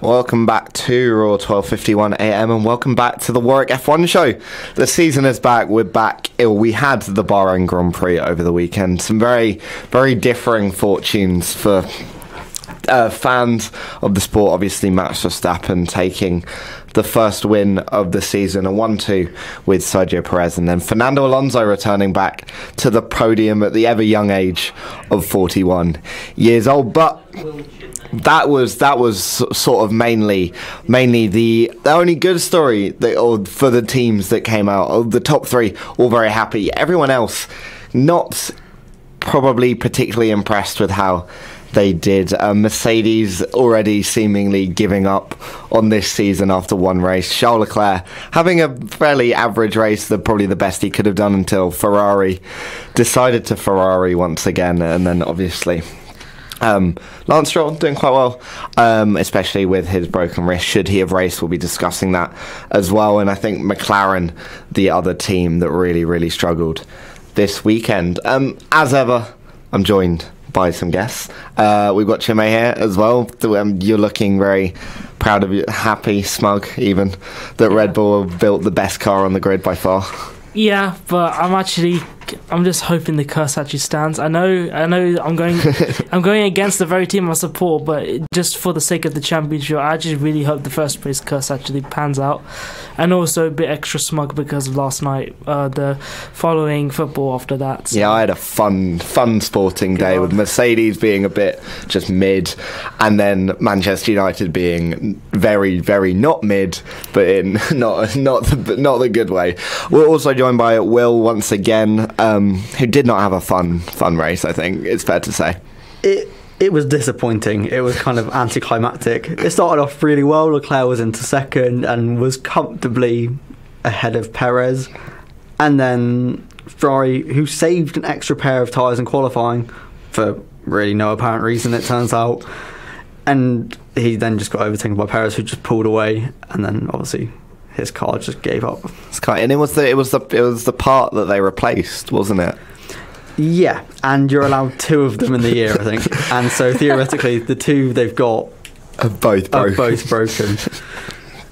Welcome back to Raw 12:51 AM and welcome back to the Warwick F1 show. The season is back. We're back. We had the Bahrain Grand Prix over the weekend. Some very, very differing fortunes for fans of the sport. Obviously, Max Verstappen taking the first win of the season, a 1-2 with Sergio Perez, and then Fernando Alonso returning back to the podium at the ever young age of 41 years old. But that was sort of mainly the only good story for the teams that came out. The top three all very happy. Everyone else not probably particularly impressed with how they did. Mercedes already seemingly giving up on this season after one race. Charles Leclerc having a fairly average race, probably the best he could have done until Ferrari decided to Ferrari once again, and then obviously Lance Stroll doing quite well, especially with his broken wrist. Should he have raced? We'll be discussing that as well. And I think McLaren, the other team that really struggled this weekend. As ever, I'm joined by some guests. We've got Chinmay here as well. You're looking very proud of you, happy, smug even, that Red Bull built the best car on the grid by far. Yeah, but I'm just hoping the curse actually stands. I know I'm going against the very team I support, but just for the sake of the championship, I just really hope the first place curse actually pans out. And also a bit extra smug because of last night, the following football after that. So. Yeah, I had a fun sporting day with Mercedes being a bit just mid, and then Manchester United being very, very not mid, but in not the good way. We're also joined by Will once again, who did not have a fun race. I think it's fair to say. It was disappointing. It was kind of anticlimactic. It started off really well. Leclerc was into second and was comfortably ahead of Perez. And then Ferrari, who saved an extra pair of tyres in qualifying for really no apparent reason, it turns out. And he then just got overtaken by Perez, who just pulled away. And then obviously his car just gave up. And it was the part that they replaced, wasn't it? Yeah, and you're allowed two of them in the year, I think. And so theoretically, the two they've got are both broken.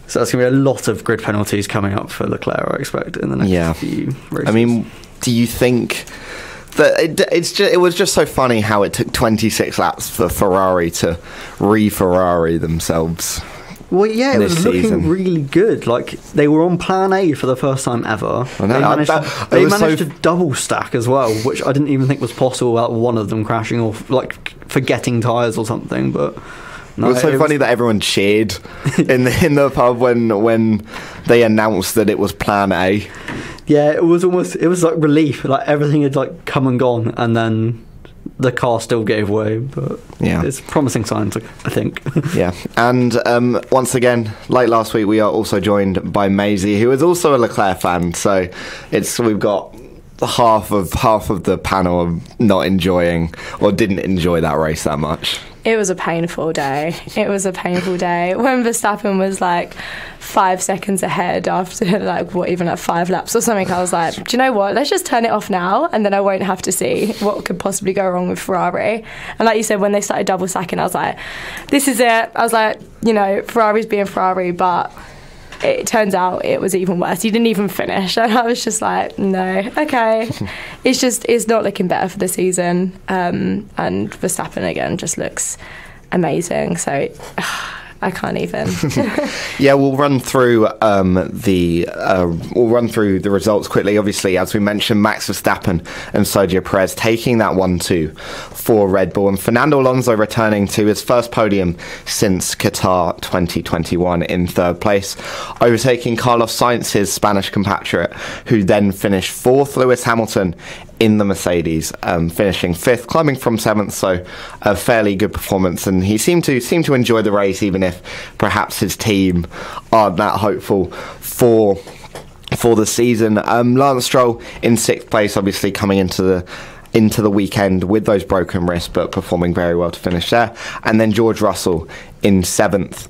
So that's going to be a lot of grid penalties coming up for Leclerc, I expect, in the next few races. I mean, do you think that it was just so funny how it took 26 laps for Ferrari to re-Ferrari themselves? Well, yeah, it was looking really good. Like, they were on plan A for the first time ever. I know. They managed to double stack as well, which I didn't even think was possible without one of them crashing or forgetting tyres or something. But no, it was so funny that everyone cheered in the pub when they announced that it was plan A. Yeah, it was like relief. Like, everything had come and gone, and then the car still gave way, but it's promising signs, I think. Yeah, and once again, like last week, we are also joined by Mazie, who is also a Leclerc fan. So we've got half of the panel not enjoying or didn't enjoy that race that much. It was a painful day. When Verstappen was 5 seconds ahead after 5 laps or something, I was like, do you know what? Let's just turn it off now, and then I won't have to see what could possibly go wrong with Ferrari. And like you said, when they started double stacking, I was like, this is it. I was like, Ferrari's being Ferrari, but it turns out it was even worse. He didn't even finish, and I was just like, no, okay. It's not looking better for the season, and Verstappen again just looks amazing. So I can't even. Yeah, we'll run through the results quickly. Obviously, as we mentioned, Max Verstappen and Sergio Perez taking that 1-2 for Red Bull, and Fernando Alonso returning to his first podium since Qatar 2021 in third place, overtaking Carlos Sainz, his Spanish compatriot, who then finished fourth. Lewis Hamilton in the Mercedes, finishing fifth, climbing from seventh, so a fairly good performance, and he seemed to enjoy the race, even if perhaps his team aren't that hopeful for the season. Lance Stroll in sixth place, obviously coming into the weekend with those broken wrists, but performing very well to finish there, and then George Russell in seventh.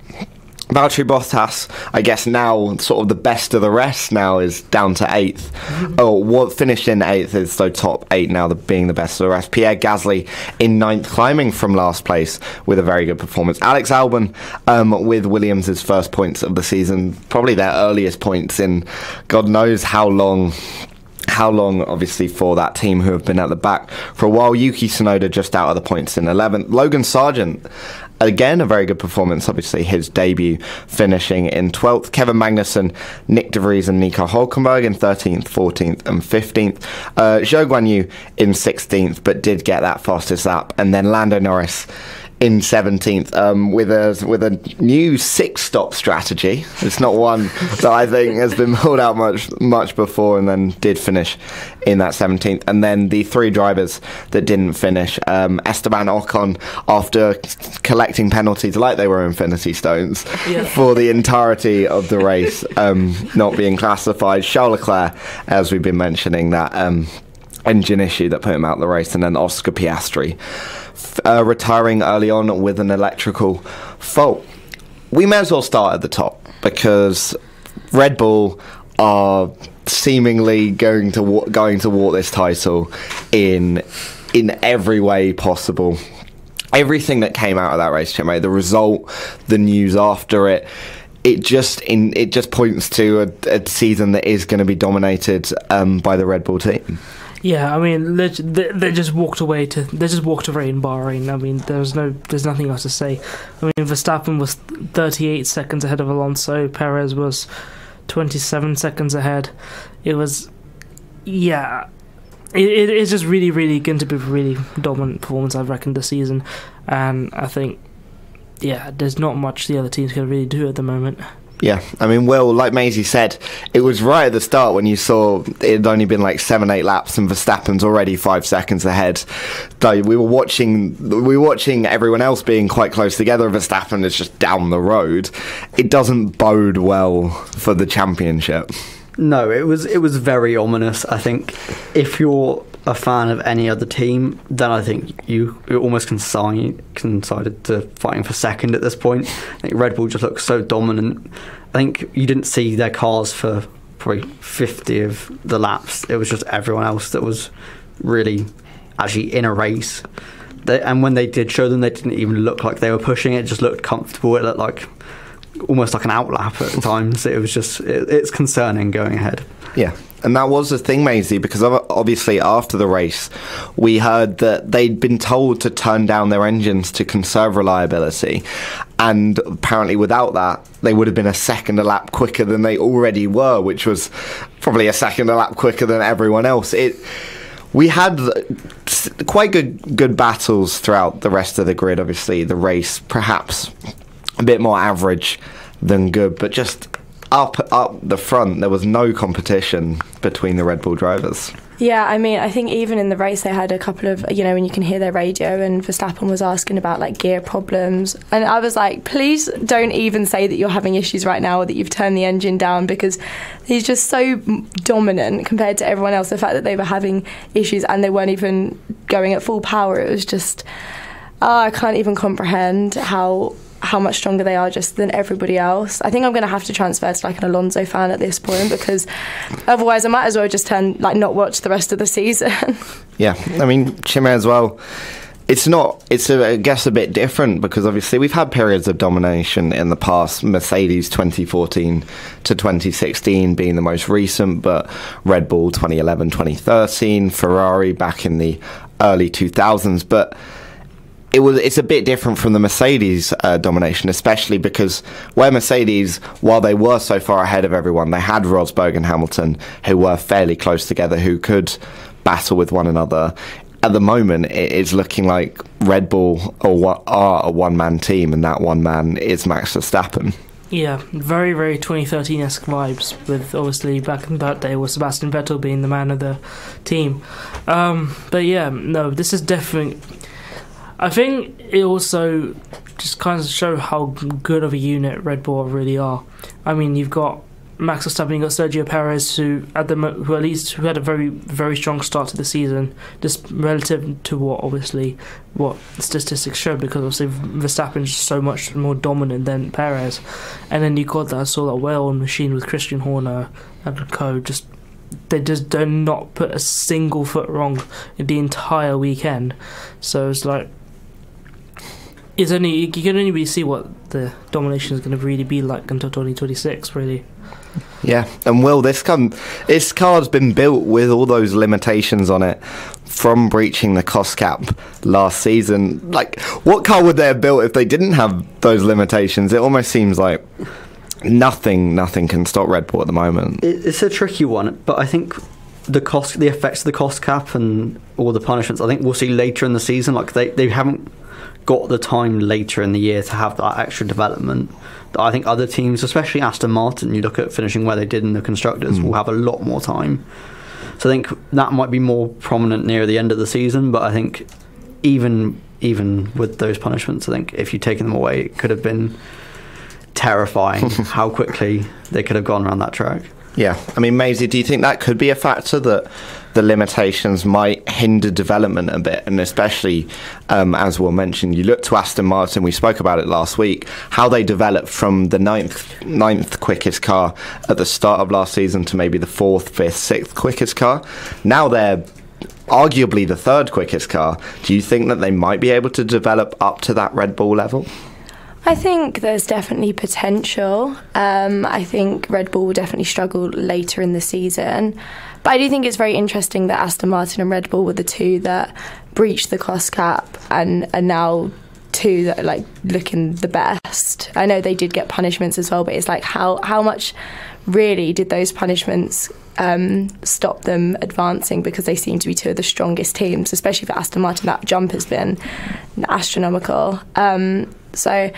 Valtteri Bottas, I guess now sort of the best of the rest now is down to 8th. What finished in 8th is so top 8 now, being the best of the rest. Pierre Gasly in 9th, climbing from last place with a very good performance. Alex Albon with Williams' first points of the season, probably their earliest points in God knows how long, obviously, for that team who have been at the back for a while. Yuki Tsunoda just out of the points in 11th. Logan Sargent, again, a very good performance, obviously his debut, finishing in 12th. Kevin Magnussen, Nick De Vries and Nico Hulkenberg in 13th, 14th and 15th. Zhou Guanyu in 16th, but did get that fastest lap. And then Lando Norris in 17th, with a new 6-stop strategy. It's not one that I think has been pulled out much before, and then did finish in that 17th. And then the 3 drivers that didn't finish, Esteban Ocon, after collecting penalties like they were Infinity Stones for the entirety of the race, not being classified. Charles Leclerc, as we've been mentioning, that engine issue that put him out of the race. And then Oscar Piastri retiring early on with an electrical fault. We may as well start at the top, because Red Bull are seemingly going to walk this title in every way possible. Everything that came out of that race, Chinmay, the result, the news after it, it just points to a season that is going to be dominated by the Red Bull team. Yeah, I mean, they just walked away in Bahrain. I mean, there's nothing else to say. I mean, Verstappen was 38 seconds ahead of Alonso. Perez was 27 seconds ahead. It was, it's just really, really going to be a really dominant performance, I reckon, this season. And I think, there's not much the other teams can really do at the moment. Yeah, I mean, Will, like Mazie said, it was right at the start when you saw it had only been like 7-8 laps and Verstappen's already 5 seconds ahead. We were watching everyone else being quite close together, and Verstappen is just down the road. It doesn't bode well for the championship. No, it was very ominous. I think if you're a fan of any other team, then I think you're almost consigned to fighting for second at this point. I think Red Bull just looks so dominant. I think you didn't see their cars for probably 50 of the laps. It was just everyone else that was really actually in a race. And when they did show them, they didn't even look like they were pushing. It just looked comfortable. It looked like almost like an outlap at times. It was just it's concerning going ahead. Yeah. And that was the thing, Mazie, because obviously after the race, we heard that they'd been told to turn down their engines to conserve reliability. And apparently without that, they would have been a second a lap quicker than they already were, which was probably a second a lap quicker than everyone else. We had quite good battles throughout the rest of the grid. Obviously, the race perhaps a bit more average than good, but just up the front, there was no competition between the Red Bull drivers. Yeah, I mean, I think even in the race they had a couple of, when you can hear their radio, and Verstappen was asking about like gear problems, and I was like, please don't even say that you're having issues right now or that you've turned the engine down, because he's just so dominant compared to everyone else. The fact that they were having issues and they weren't even going at full power, it was just, I can't even comprehend how much stronger they are just than everybody else. I think I'm going to have to transfer to like an Alonso fan at this point, because otherwise I might as well just not watch the rest of the season. Yeah, I mean, Chinmay as well. I guess a bit different, because obviously we've had periods of domination in the past. Mercedes 2014 to 2016 being the most recent, but Red Bull 2011, 2013, Ferrari back in the early 2000s, but it's a bit different from the Mercedes domination, especially because where Mercedes, while they were so far ahead of everyone, they had Rosberg and Hamilton who were fairly close together, who could battle with one another. At the moment, it is looking like Red Bull are a one-man team, and that one man is Max Verstappen. Yeah, very, very 2013-esque vibes, with obviously back in that day was Sebastian Vettel being the man of the team. But yeah, no, this is definitely... I think it also just kind of show how good of a unit Red Bull really are. I mean, you've got Max Verstappen, you got Sergio Perez, who had a very, very strong start to the season, just relative to what statistics show, because obviously Verstappen's so much more dominant than Perez. And then you got that well-oiled machine with Christian Horner and co. They just do not put a single foot wrong in the entire weekend. So it's like, you can only really see what the domination is going to really be like until 2026, really. Yeah, and Will, this car's been built with all those limitations on it from breaching the cost cap last season. Like, what car would they have built if they didn't have those limitations? It almost seems like nothing can stop Red Bull at the moment. It's a tricky one, but I think the effects of the cost cap and all the punishments, I think we'll see later in the season. Like, they haven't got the time later in the year to have that extra development that I think other teams, especially Aston Martin, you look at finishing where they did in the constructors, will have a lot more time. So I think that might be more prominent near the end of the season, but I think even with those punishments, I think if you'd taken them away, it could have been terrifying how quickly they could have gone around that track. Yeah, I mean, Mazie, do you think that could be a factor, that the limitations might hinder development a bit? And especially, as Will mentioned, you look to Aston Martin, we spoke about it last week, how they developed from the ninth quickest car at the start of last season to maybe the 4th, 5th, 6th quickest car. Now they're arguably the 3rd quickest car. Do you think that they might be able to develop up to that Red Bull level? I think there's definitely potential. I think Red Bull will definitely struggle later in the season. But I do think it's very interesting that Aston Martin and Red Bull were the two that breached the cost cap and are now two that are like looking the best. I know they did get punishments as well, but it's like how much really did those punishments stop them advancing, because they seem to be two of the strongest teams, especially for Aston Martin. That jump has been astronomical. So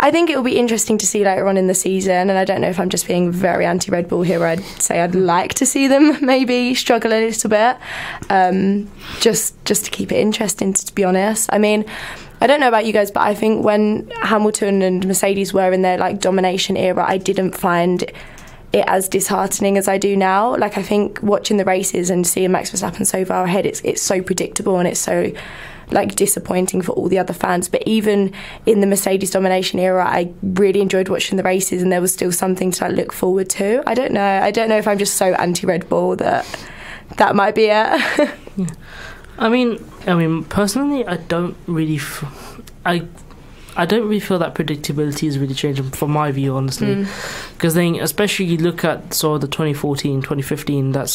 I think it will be interesting to see later on in the season, and I don't know if I'm just being very anti-Red Bull here. I'd say I'd like to see them maybe struggle a little bit, just to keep it interesting, to be honest. I mean, I don't know about you guys, but I think when Hamilton and Mercedes were in their like domination era, I didn't find it as disheartening as I do now. Like, I think watching the races and seeing Max Verstappen so far ahead, it's so predictable and it's so like disappointing for all the other fans. But even in the Mercedes domination era, I really enjoyed watching the races, and there was still something to like look forward to. I don't know if I'm just so anti-Red Bull that might be it. Yeah. I mean, personally, I don't really feel that predictability is really changing from my view, honestly. Because then, especially you look at sort of the 2014, 2015, that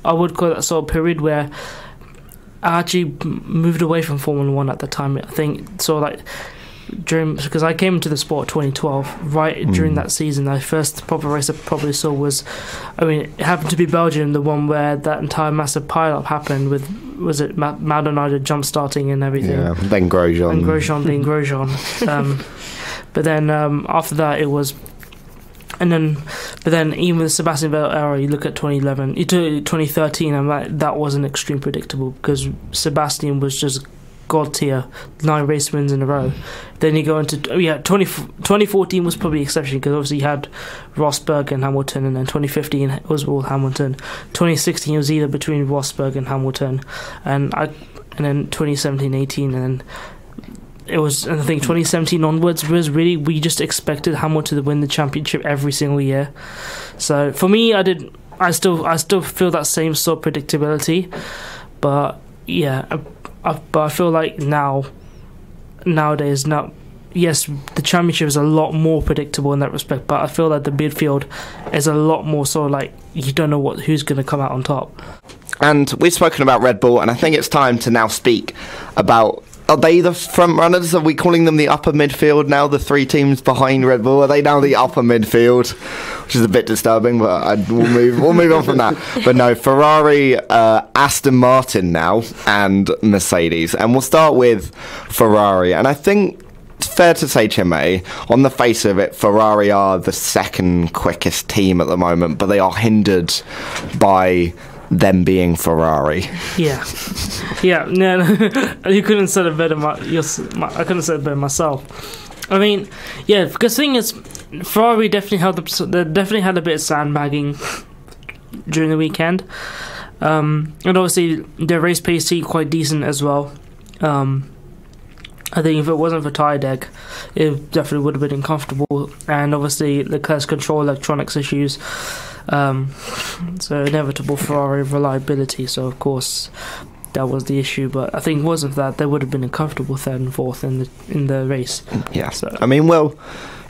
I would call that sort of period where I actually moved away from Formula 1 at the time. I think so, like because I came into the sport 2012, right during that season. The first proper race I probably saw was, it happened to be Belgium, the one where that entire massive pile-up happened with, was it Maldonado jump starting and everything? Yeah, then Grosjean. And Grosjean being Grosjean. But then after that it was, but then even with the Sebastian Vettel era, you look at 2011, 2013, and that wasn't extreme predictable, because Sebastian was just god tier, 9 race wins in a row. Then you go into 2014 was probably exception, because obviously you had Rosberg and Hamilton, and then 2015 was all Hamilton. 2016 was either between Rosberg and Hamilton, and then 2017-18, and then it was, and I think 2017 onwards was really, we just expected Hamilton to win the championship every single year. So for me, I still feel that same sort of predictability, but yeah. But I feel like nowadays, yes, the championship is a lot more predictable in that respect, but I feel like the midfield is a lot more sort of like, you don't know who's going to come out on top. And we've spoken about Red Bull, and I think it's time to now speak about, are they the front runners? Are we calling them the upper midfield now, the 3 teams behind Red Bull? Are they now the upper midfield? Which is a bit disturbing, but we'll move on from that. But no, Ferrari, Aston Martin now, and Mercedes. And we'll start with Ferrari. And I think it's fair to say, Chinmay, on the face of it, Ferrari are the 2nd quickest team at the moment, but they are hindered by them being Ferrari. Yeah, no, you couldn't have said it better. I couldn't have said it better myself. I mean, yeah, because the thing is, Ferrari definitely they definitely had a bit of sandbagging during the weekend, and obviously their race pace seemed quite decent as well. I think if it wasn't for tyre deck, it definitely would have been uncomfortable. And obviously Leclerc's control electronics issues, so inevitable Ferrari reliability. So of course that was the issue. But I think if it wasn't for that, they would have been a comfortable third and fourth in the race. Yeah. So. I mean, well,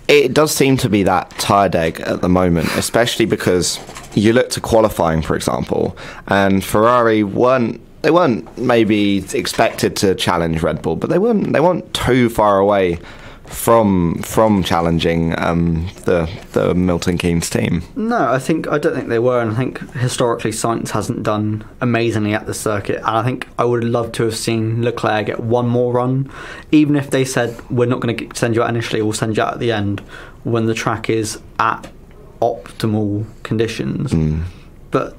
it does seem to be that tyre deg at the moment, especially because you look to qualifying, for example, and Ferrari weren't maybe expected to challenge Red Bull, but they weren't too far away from challenging the Milton Keynes team. No, I don't think they were, and I think historically Sainz hasn't done amazingly at the circuit, and I think I would love to have seen Leclerc get one more run, even if they said we're not going to send you out initially, we'll send you out at the end when the track is at optimal conditions. But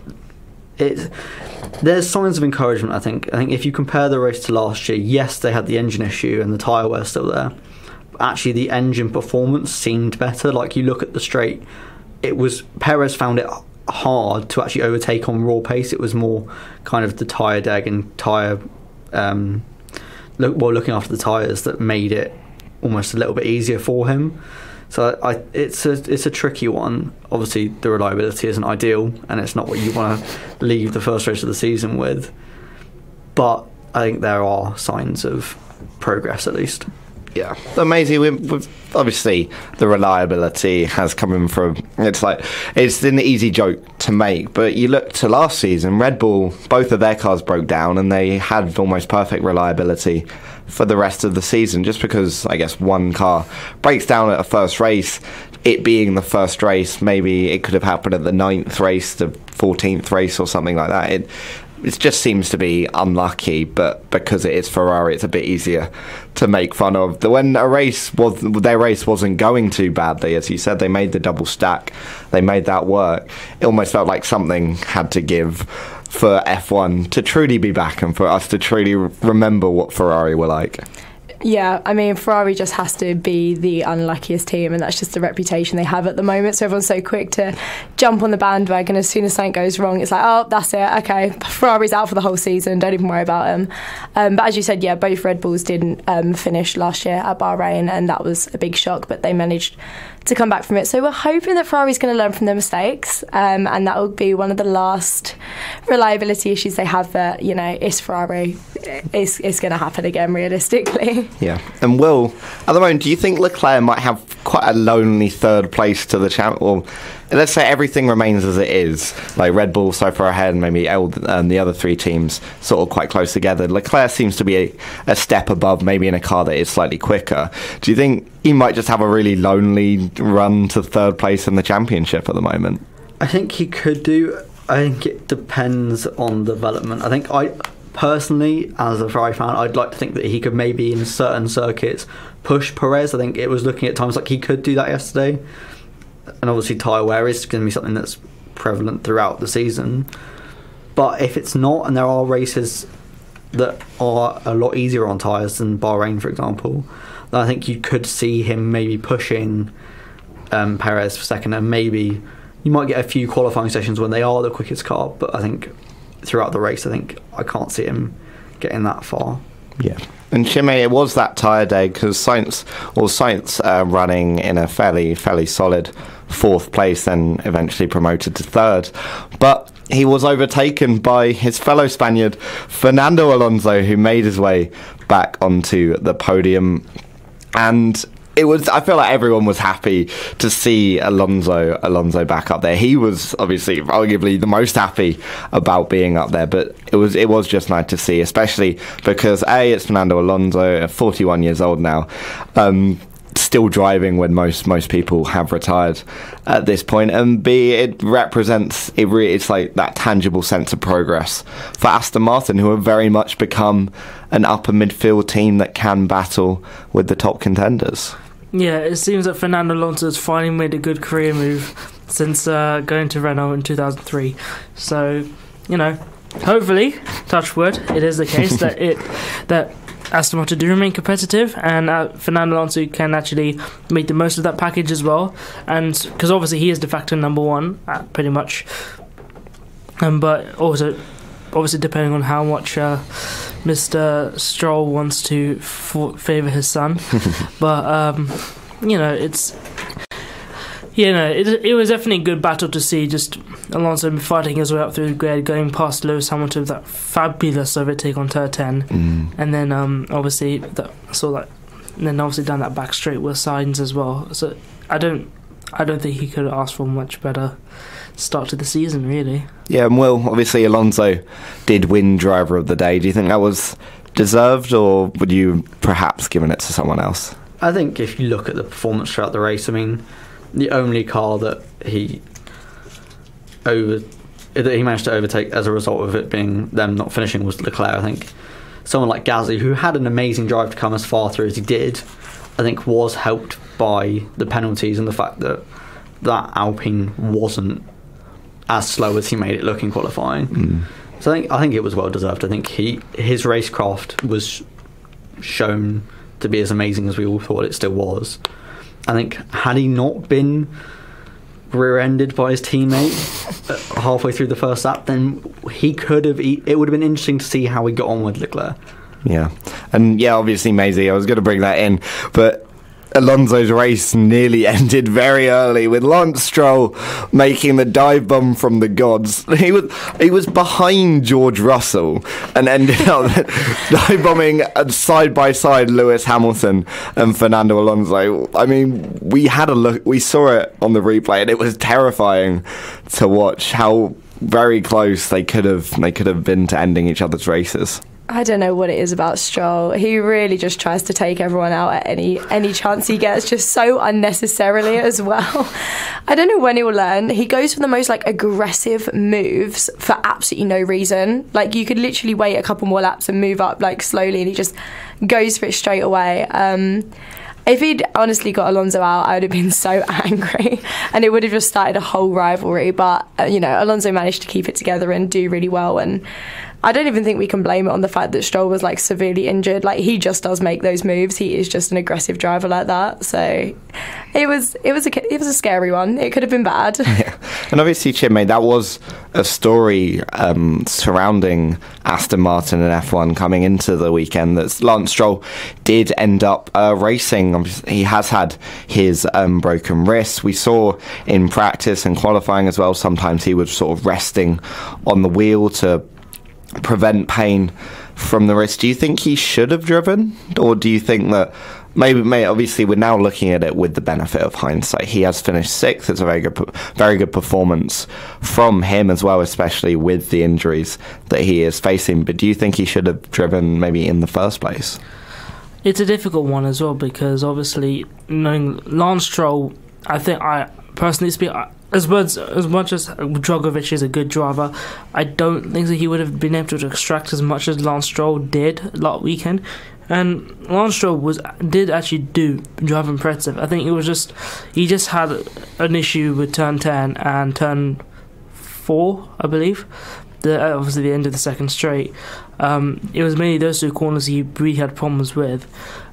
there's signs of encouragement. I think if you compare the race to last year, yes, they had the engine issue and the tyre wear still there, but actually the engine performance seemed better. Like, you look at the straight, it was Perez found it hard to actually overtake on raw pace. It was more kind of the tyre deg and tyre looking after the tyres that made it almost a little bit easier for him. So it's a tricky one. Obviously, the reliability isn't ideal, and it's not what you want to leave the first race of the season with. But I think there are signs of progress, at least. Yeah, Mazie, we've obviously the reliability has come in from. It's an easy joke to make, but you look to last season, Red Bull, both of their cars broke down, and they had almost perfect reliability for the rest of the season, just because I guess one car breaks down at a first race. It being the first race, maybe it could have happened at the 9th race, the 14th race, or something like that. It just seems to be unlucky, but because it is Ferrari, it's a bit easier to make fun of. When their race wasn't going too badly, as you said, they made the double stack, they made that work. It almost felt like something had to give for F1 to truly be back and for us to truly remember what Ferrari were like. Yeah, I mean, Ferrari just has to be the unluckiest team, and that's just the reputation they have at the moment. So everyone's so quick to jump on the bandwagon. As soon as something goes wrong, it's like, oh, that's it. Okay, Ferrari's out for the whole season. Don't even worry about them. But as you said, yeah, both Red Bulls didn't finish last year at Bahrain, and that was a big shock, but they managed to come back from it. So we're hoping that Ferrari's going to learn from their mistakes, and that will be one of the last reliability issues they have. That, you know, it's Ferrari. It's going to happen again, realistically. Yeah. And Will, at the moment, do you think Leclerc might have quite a lonely third place to the champ? Well, let's say everything remains as it is, like Red Bull so far ahead, and maybe the other three teams sort of quite close together. Leclerc seems to be a step above, maybe in a car that is slightly quicker. Do you think he might just have a really lonely run to third place in the championship at the moment? I think he could do. I think it depends on development. I think personally, as a Ferrari fan, I'd like to think that he could maybe in certain circuits push Perez. I think it was looking at times like he could do that yesterday. And obviously tyre wear is going to be something that's prevalent throughout the season. But if it's not, and there are races that are a lot easier on tyres than Bahrain, for example, then I think you could see him maybe pushing Perez for second, and maybe you might get a few qualifying sessions when they are the quickest car, but I think throughout the race, I can't see him getting that far. Yeah. And Chinmay, it was that tyre day because Sainz running in a fairly solid fourth place, then eventually promoted to third. But he was overtaken by his fellow Spaniard, Fernando Alonso, who made his way back onto the podium. And I feel like everyone was happy to see Alonso back up there. He was obviously arguably the most happy about being up there, but it was just nice to see, especially because A, it's Fernando Alonso, 41 years old now, still driving when most people have retired at this point, and B, it represents it's like that tangible sense of progress for Aston Martin, who have very much become an upper midfield team that can battle with the top contenders. Yeah, it seems that Fernando Alonso has finally made a good career move since going to Renault in 2003. So, hopefully, touch wood, it is the case that Aston Martin do remain competitive, and Fernando Alonso can actually make the most of that package as well. And because obviously he is de facto number one, pretty much. But also, obviously, depending on how much Mr. Stroll wants to favour his son. But it was definitely a good battle to see. Just Alonso fighting his way up through the grid, going past Lewis Hamilton with that fabulous overtake on turn 10, and then obviously down that back straight with Sainz as well. So I don't think he could have asked for a much better start to the season, really. Yeah, and Will, obviously Alonso did win driver of the day. Do you think that was deserved, or would you perhaps given it to someone else? I think if you look at the performance throughout the race, I mean, the only car that he managed to overtake as a result of it being them not finishing was Leclerc. I think someone like Gasly, who had an amazing drive to come as far through as he did, I think was helped by the penalties and the fact that Alpine wasn't as slow as he made it look in qualifying. So I think it was well deserved. I think his racecraft was shown to be as amazing as we all thought it still was. I think had he not been rear-ended by his teammate halfway through the first lap, then he could have. It would have been interesting to see how he got on with Leclerc. Yeah, and obviously Mazie, I was going to bring that in, but Alonso's race nearly ended very early with Lance Stroll making the dive bomb from the gods. He was behind George Russell and ended up dive bombing side by side Lewis Hamilton and Fernando Alonso. I mean, we saw it on the replay, and it was terrifying to watch how very close they could have been to ending each other's races. I don't know what it is about Stroll. He really just tries to take everyone out at any chance he gets, just so unnecessarily as well. I don't know when he will learn. He goes for the most aggressive moves for absolutely no reason. You could literally wait a couple more laps and move up slowly, and he just goes for it straight away. If he'd honestly got Alonso out, I would have been so angry, and it would have just started a whole rivalry. But Alonso managed to keep it together and do really well, and I don't even think we can blame it on the fact that Stroll was severely injured. He just does make those moves. He is just an aggressive driver like that. So it was a scary one. It could have been bad. Yeah. And obviously, Chinmay, that was a story surrounding Aston Martin and F1 coming into the weekend. That Lance Stroll did end up racing. He has had his broken wrist. We saw in practice and qualifying as well. Sometimes he was sort of resting on the wheel to prevent pain from the wrist. Do you think he should have driven, or do you think that maybe obviously we're now looking at it with the benefit of hindsight? He has finished sixth. It's a very good performance from him as well, especially with the injuries that he is facing. But do you think he should have driven maybe in the first place? It's a difficult one as well, because obviously knowing Lance Stroll, I personally speak, as much as Drogovic is a good driver, I don't think that he would have been able to extract as much as Lance Stroll did last weekend. And Lance Stroll did actually drive impressive. I think he just had an issue with turn 10 and turn 4, I believe. Obviously the end of the second straight. It was mainly those two corners he really had problems with.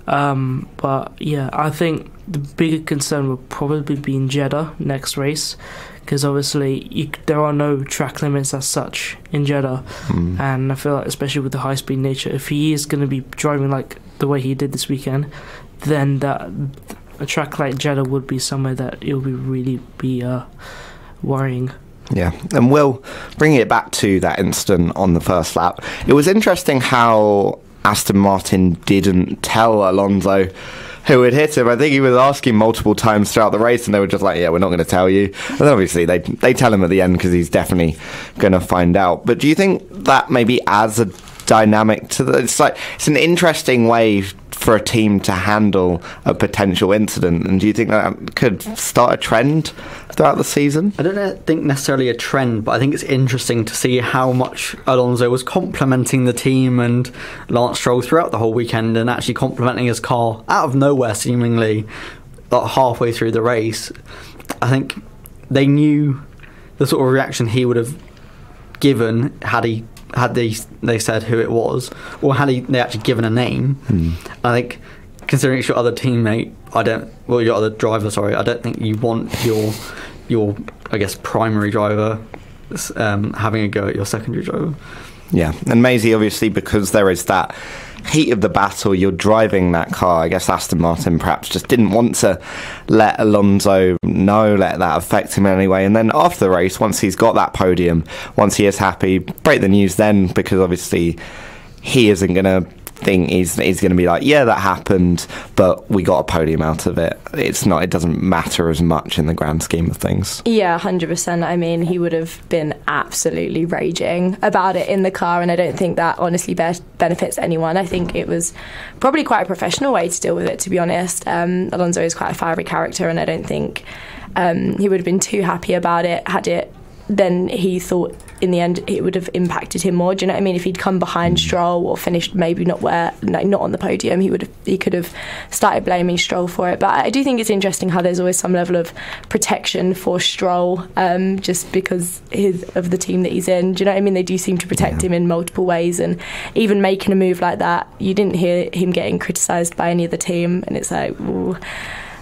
But yeah, I think the bigger concern would probably be in Jeddah next race, because obviously there are no track limits as such in Jeddah, and I feel especially with the high speed nature, if he is going to be driving the way he did this weekend, then a track like Jeddah would be somewhere that it would really be worrying. Yeah, and Will, bringing it back to that incident on the first lap, it was interesting how Aston Martin didn't tell Alonso who had hit him. I think he was asking multiple times throughout the race, and they were just like, yeah, we're not going to tell you. And then obviously they tell him at the end, because he's definitely going to find out. But do you think that maybe adds a dynamic to it's an interesting way for a team to handle a potential incident, and do you think that could start a trend throughout the season? I don't think necessarily a trend, but I think it's interesting to see how much Alonso was complimenting the team and Lance Stroll throughout the whole weekend, and actually complimenting his car out of nowhere seemingly halfway through the race. I think they knew the sort of reaction he would have given had he they said who it was, or had they actually given a name, I think, considering it's your other teammate, your other driver, sorry, I don't think you want your I guess primary driver having a go at your secondary driver. Yeah, and Mazie, obviously, because there is that heat of the battle, you're driving that car. I guess Aston Martin perhaps just didn't want to let Alonso let that affect him anyway. And then after the race, once he's got that podium, once he is happy, break the news then, because obviously he isn't going to think he's going to be like, yeah, that happened, but we got a podium out of it. It doesn't matter as much in the grand scheme of things. Yeah, 100%. I mean, he would have been absolutely raging about it in the car, and I don't think that honestly benefits anyone. I think it was probably quite a professional way to deal with it, to be honest. Alonso is quite a fiery character, and I don't think he would have been too happy about it had it then he thought in the end it would have impacted him more. Do you know what I mean? If he'd come behind Stroll or finished maybe not on the podium, he could have started blaming Stroll for it. But I do think it's interesting how there's always some level of protection for Stroll, just because of the team that he's in. Do you know what I mean? They do seem to protect him in multiple ways, and even making a move like that, you didn't hear him getting criticised by any of the team, and it's like, ooh,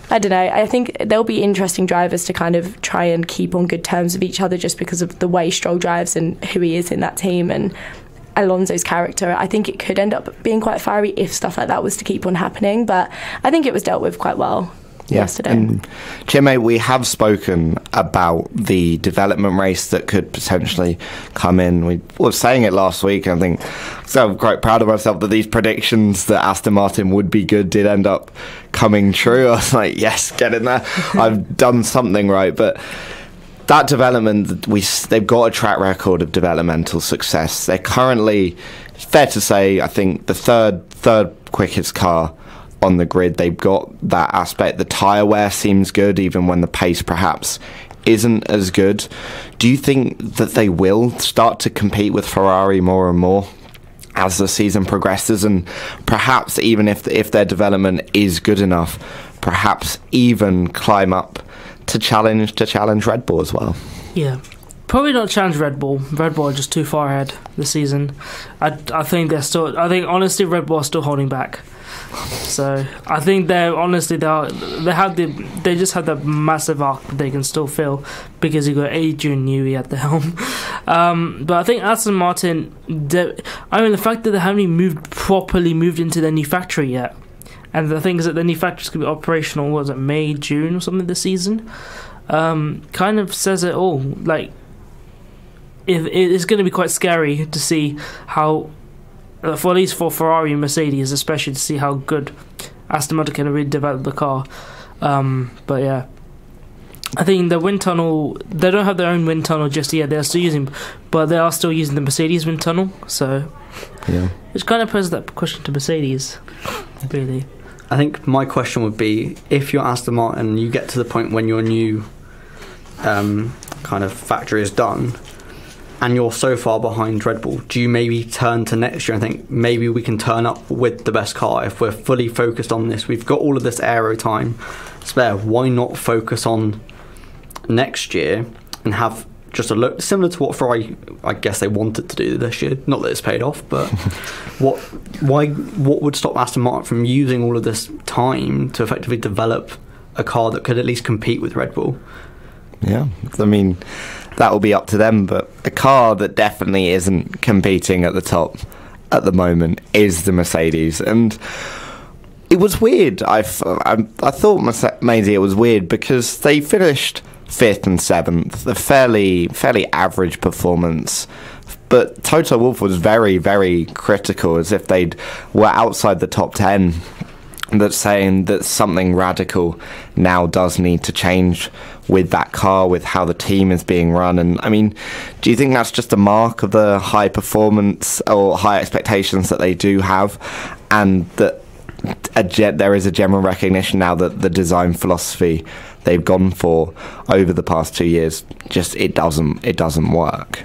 I don't know. I think there'll be interesting drivers to kind of try and keep on good terms with each other just because of the way Stroll drives and who he is in that team and Alonso's character. I think it could end up being quite fiery if stuff like that was to keep on happening, but I think it was dealt with quite well yesterday. And Chinmay, we have spoken about the development race that could potentially come in. We were saying it last week, and I think so I'm quite proud of myself that these predictions that Aston Martin would be good did end up coming true. I was like, yes, get in there. I've done something right. But that development, they've got a track record of developmental success. They're currently, it's fair to say, I think the third quickest car on the grid. They've got that aspect. The tyre wear seems good, even when the pace perhaps isn't as good. Do you think that they will start to compete with Ferrari more and more as the season progresses, and perhaps even if their development is good enough, perhaps even climb up to challenge Red Bull as well? Yeah, probably not challenge Red Bull. Red Bull are just too far ahead this season. I think honestly Red Bull are still holding back. So I think they just have that massive arc that they can still fill because you got Adrian Newey at the helm. But I think Aston Martin, the fact that they haven't even properly moved into their new factory yet, and the thing is that the new factory is going to be operational, May, June or something this season, kind of says it all. Like, it's going to be quite scary to see how, for at least for Ferrari and Mercedes, especially to see how good Aston Martin can really develop the car. But yeah, I think the wind tunnel, they don't have their own wind tunnel just yet. They are still using the Mercedes wind tunnel. So yeah, which kind of poses that question to Mercedes, really. I think my question would be, if you're Aston Martin, you get to the point when your new kind of factory is done, and you're so far behind Red Bull, do you maybe turn to next year and think maybe we can turn up with the best car if we're fully focused on this? We've got all of this aero time spare. Why not focus on next year and have just a look similar to what Ferrari, I guess, they wanted to do this year? Not that it's paid off, but what would stop Aston Martin from using all of this time to effectively develop a car that could at least compete with Red Bull? Yeah, I mean, that will be up to them, but a car that definitely isn't competing at the top at the moment is the Mercedes. And it was weird. I thought Mazie, it was weird because they finished 5th and 7th, a fairly average performance. But Toto Wolff was very, very critical, as if they were outside the top 10. That's saying that something radical now does need to change with that car, with how the team is being run. And I mean, do you think that's just a mark of the high performance or high expectations that they do have, and that there is a general recognition now that the design philosophy they've gone for over the past 2 years just it doesn't work?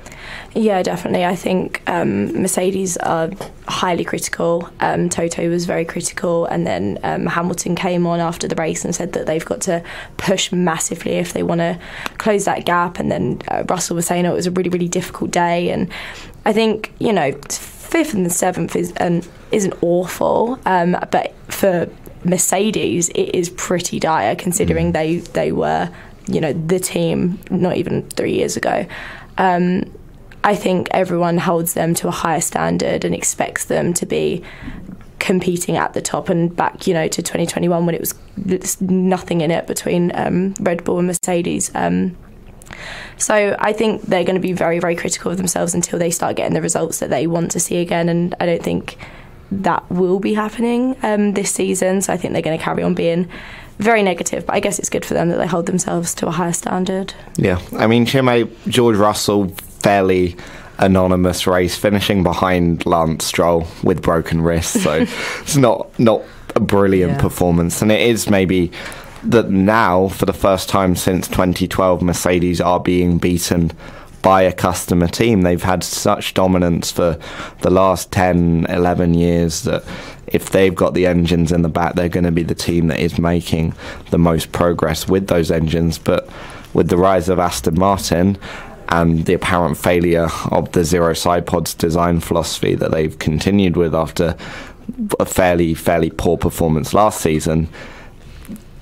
Yeah, definitely. I think Mercedes are highly critical. Toto was very critical, and then Hamilton came on after the race and said that they've got to push massively if they want to close that gap. And then Russell was saying it was a really, really difficult day, and I think, you know, 5th and 7th isn't awful, but for Mercedes, it is pretty dire considering they were, you know, the team not even 3 years ago. I think everyone holds them to a higher standard and expects them to be competing at the top, and back, you know, to 2021 when it was nothing in it between Red Bull and Mercedes. So I think they're going to be very, very critical of themselves until they start getting the results that they want to see again, and I don't think that will be happening this season. So I think they're going to carry on being very negative, but I guess it's good for them that they hold themselves to a higher standard. Yeah, I mean, Chinmay, George Russell, fairly anonymous race, finishing behind Lance Stroll with broken wrists, so it's not a brilliant performance, and it is maybe that now, for the first time since 2012, Mercedes are being beaten by a customer team. They've had such dominance for the last 10, 11 years that if they've got the engines in the back, they're going to be the team that is making the most progress with those engines. But with the rise of Aston Martin and the apparent failure of the zero side pods design philosophy that they've continued with after a fairly poor performance last season,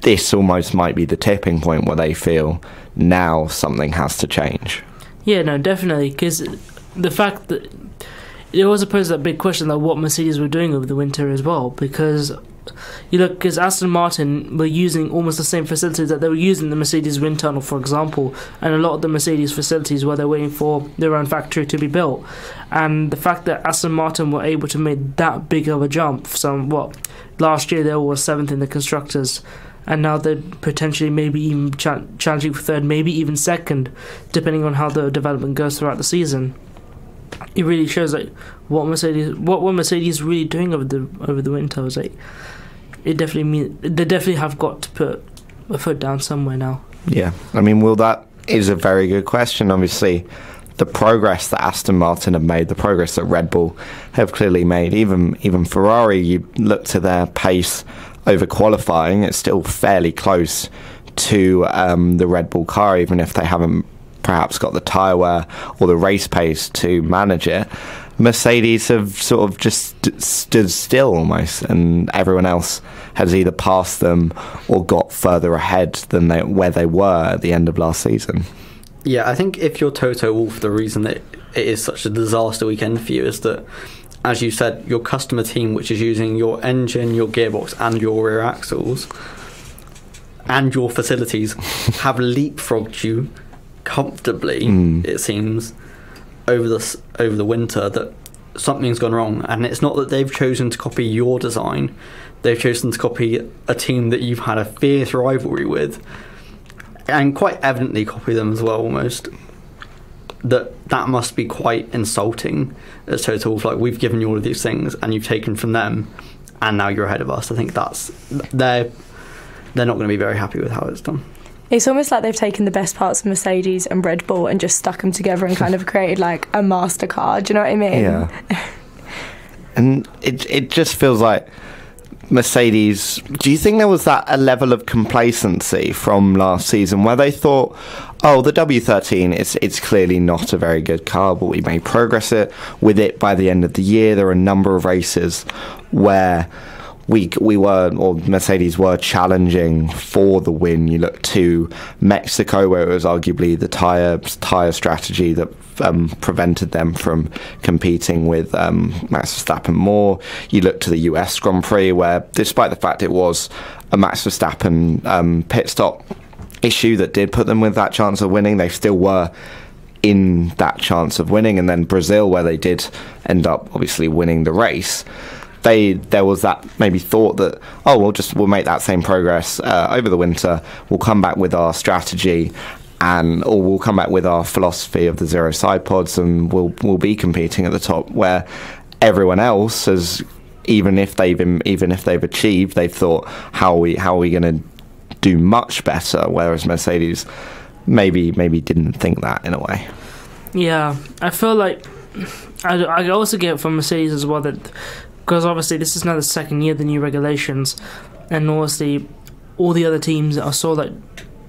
this almost might be the tipping point where they feel now something has to change. Yeah, no, definitely, because the fact that it also poses that big question that what Mercedes were doing over the winter as well, because you look, because Aston Martin were using almost the same facilities that they were using the Mercedes wind tunnel, for example, and a lot of the Mercedes facilities where they're waiting for their own factory to be built. And the fact that Aston Martin were able to make that big of a jump, last year they were 7th in the constructors, and now they're potentially maybe even challenging for 3rd, maybe even 2nd, depending on how the development goes throughout the season. It really shows like what were Mercedes really doing over the winter. Was like, they definitely have got to put a foot down somewhere now. Yeah, I mean, that is a very good question. Obviously, the progress that Aston Martin have made, the progress that Red Bull have clearly made, even Ferrari, you look to their pace over qualifying, it's still fairly close to the Red Bull car, even if they haven't perhaps got the tyre wear or the race pace to manage it. Mercedes have sort of just stood still almost, and everyone else has either passed them or got further ahead than where they were at the end of last season. Yeah, I think if you're Toto Wolff, the reason that it is such a disaster weekend for you is that, as you said, your customer team, which is using your engine, your gearbox and your rear axles and your facilities, have leapfrogged you comfortably, it seems, over the winter, that something's gone wrong. And it's not that they've chosen to copy your design, they've chosen to copy a team that you've had a fierce rivalry with, and quite evidently copy them as well, almost. That must be quite insulting as Toto Wolff. Like, we've given you all of these things and you've taken from them, and now you're ahead of us. I think they're not going to be very happy with how it's done. It's almost like they've taken the best parts of Mercedes and Red Bull and just stuck them together and kind of created like a MasterCard. Do you know what I mean? Yeah. And it just feels like Mercedes, do you think there was a level of complacency from last season where they thought, oh, the W13, it's clearly not a very good car, but we may progress it with it by the end of the year? There are a number of races where we were, or Mercedes were, challenging for the win. You look to Mexico, where it was arguably the tyre strategy that prevented them from competing with Max Verstappen more. You look to the US Grand Prix, where despite the fact it was a Max Verstappen pit stop issue that did put them with that chance of winning, they still were in that chance of winning. And then Brazil, where they did end up obviously winning the race, there was that maybe thought that, oh, we'll make that same progress over the winter, we'll come back with our strategy, or we'll come back with our philosophy of the zero side pods, and we'll be competing at the top, where everyone else has, even if they've achieved, they've thought, how are we going to do much better, whereas Mercedes maybe didn't think that in a way. Yeah, I feel like I also get from Mercedes as well that, because obviously this is now the second year of the new regulations, and obviously all the other teams are so like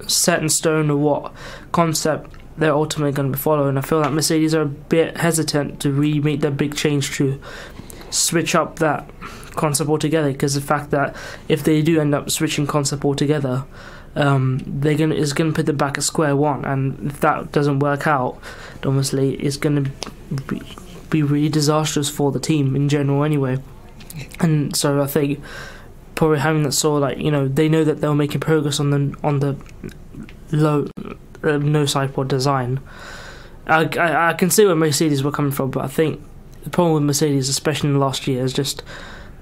set in stone of what concept they're ultimately going to be following. I feel like Mercedes are a bit hesitant to really make that big change to switch up that concept altogether, because the fact that if they do end up switching concept altogether, it's going to put them back at square one, and if that doesn't work out, obviously it's going to be really disastrous for the team in general anyway. And so I think probably having that sort of, like, you know, they know that they're making progress on the low no sidepod design. I can see where Mercedes were coming from, but I think the problem with Mercedes, especially in the last year, is just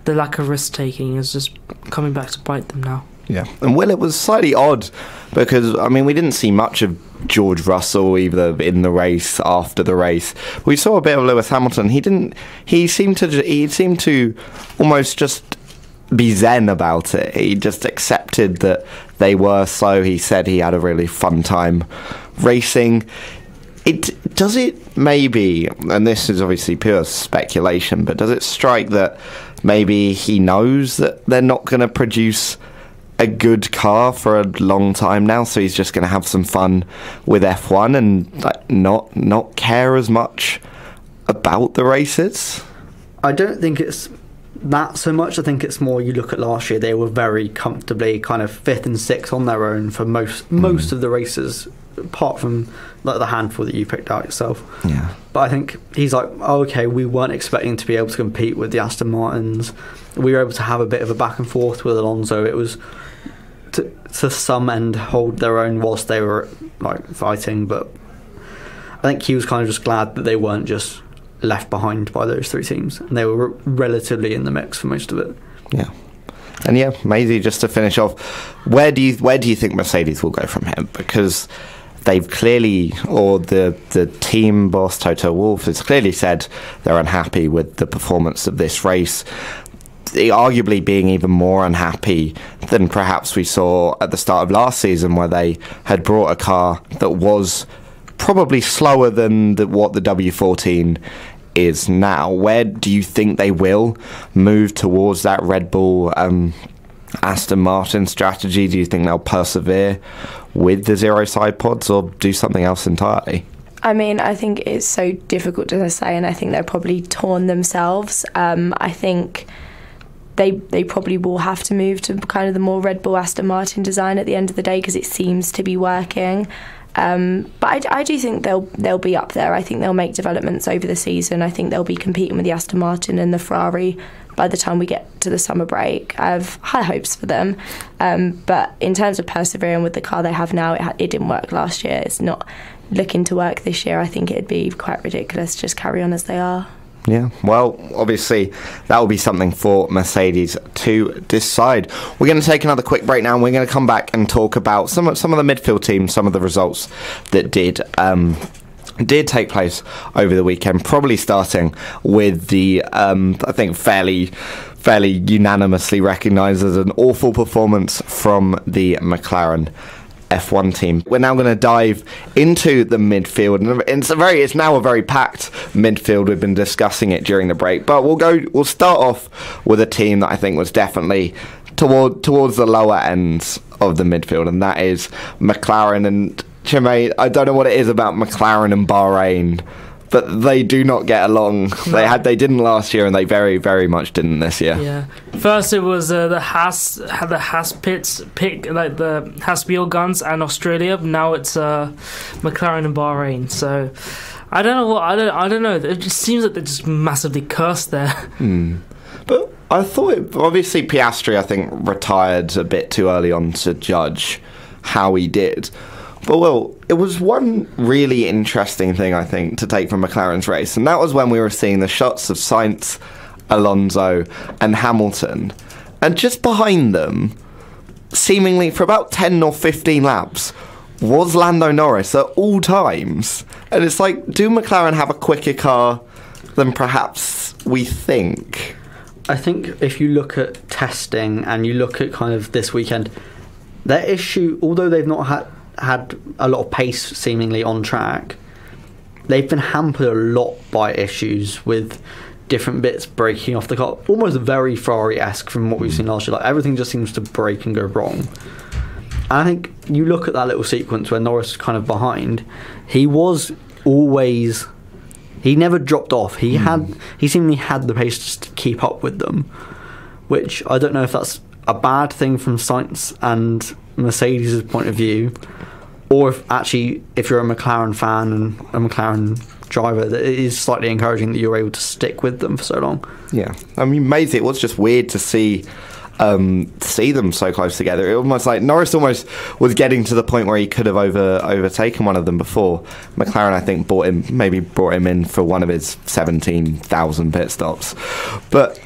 the lack of risk taking is just coming back to bite them now. Yeah, and Will, it was slightly odd because, I mean, we didn't see much of George Russell either in the race, after the race. We saw a bit of Lewis Hamilton. He seemed to almost just be zen about it. He just accepted that they were slow. He said he had a really fun time racing. Does it maybe, and this is obviously pure speculation, but does it strike that maybe he knows that they're not going to produce a good car for a long time now, so he's just going to have some fun with F1 and, like, not care as much about the races? I don't think it's that so much. I think it's more, you look at last year, they were very comfortably kind of 5th and 6th on their own for most of the races, apart from, like, the handful that you picked out yourself. Yeah. But I think he's like, oh, okay, we weren't expecting to be able to compete with the Aston Martins. We were able to have a bit of a back and forth with Alonso. It was to some end hold their own whilst they were, like, fighting, but I think he was kind of just glad that they weren't just left behind by those three teams, and they were relatively in the mix for most of it. Yeah. And yeah, Mazie, just to finish off, where do you think Mercedes will go from here? Because they've clearly, or the team boss Toto Wolff has clearly said they're unhappy with the performance of this race. They arguably being even more unhappy than perhaps we saw at the start of last season, where they had brought a car that was probably slower than what the W14 is now. Where do you think they will move towards that Red Bull Aston Martin strategy? Do you think they'll persevere with the zero side pods or do something else entirely? I mean, I think it's so difficult to say, and I think they're probably torn themselves. I think they probably will have to move to kind of the more Red Bull Aston Martin design at the end of the day, because it seems to be working. But I do think they'll be up there. I think they'll make developments over the season. I think they'll be competing with the Aston Martin and the Ferrari by the time we get to the summer break. I have high hopes for them. But in terms of persevering with the car they have now, it didn't work last year. It's not looking to work this year. I think it'd be quite ridiculous to just carry on as they are. Yeah, well, obviously, that will be something for Mercedes to decide. We're going to take another quick break now, and we're going to come back and talk about some of the midfield teams, some of the results that did take place over the weekend, probably starting with the, I think, fairly unanimously recognised as an awful performance from the McLaren F1 team. We're now going to dive into the midfield, and it's now a very packed midfield. We've been discussing it during the break, but we'll start off with a team that I think was definitely towards the lower ends of the midfield, and that is McLaren. And Chinmay, I don't know what it is about McLaren and Bahrain, but they do not get along. No. They didn't last year, and they very, very much didn't this year. Yeah. First, it was the Haas pits pick, like the Haas wheel guns, and Australia. Now it's McLaren and Bahrain. So I don't know I don't know. It just seems like they're just massively cursed there. But I thought obviously Piastri, I think, retired a bit too early on to judge how he did. But, well, it was one really interesting thing, I think, to take from McLaren's race, and that was when we were seeing the shots of Sainz, Alonso and Hamilton, and just behind them, seemingly for about 10 or 15 laps, was Lando Norris at all times. And it's like, do McLaren have a quicker car than perhaps we think? I think if you look at testing and you look at kind of this weekend, their issue, although they've not had a lot of pace seemingly on track, they've been hampered a lot by issues with different bits breaking off the car, almost very Ferrari-esque from what we've seen last year. Like, everything just seems to break and go wrong. And I think you look at that little sequence where Norris was kind of behind. He was always... He never dropped off. He seemingly had the pace to keep up with them, which I don't know if that's a bad thing from Sainz and Mercedes' point of view, or if you're a McLaren fan and a McLaren driver, that it is slightly encouraging that you're able to stick with them for so long. Yeah, I mean, Mazie, it was just weird to see them so close together. It almost like Norris almost was getting to the point where he could have overtaken one of them before. McLaren, I think, brought him in for one of his 17,000 pit stops. But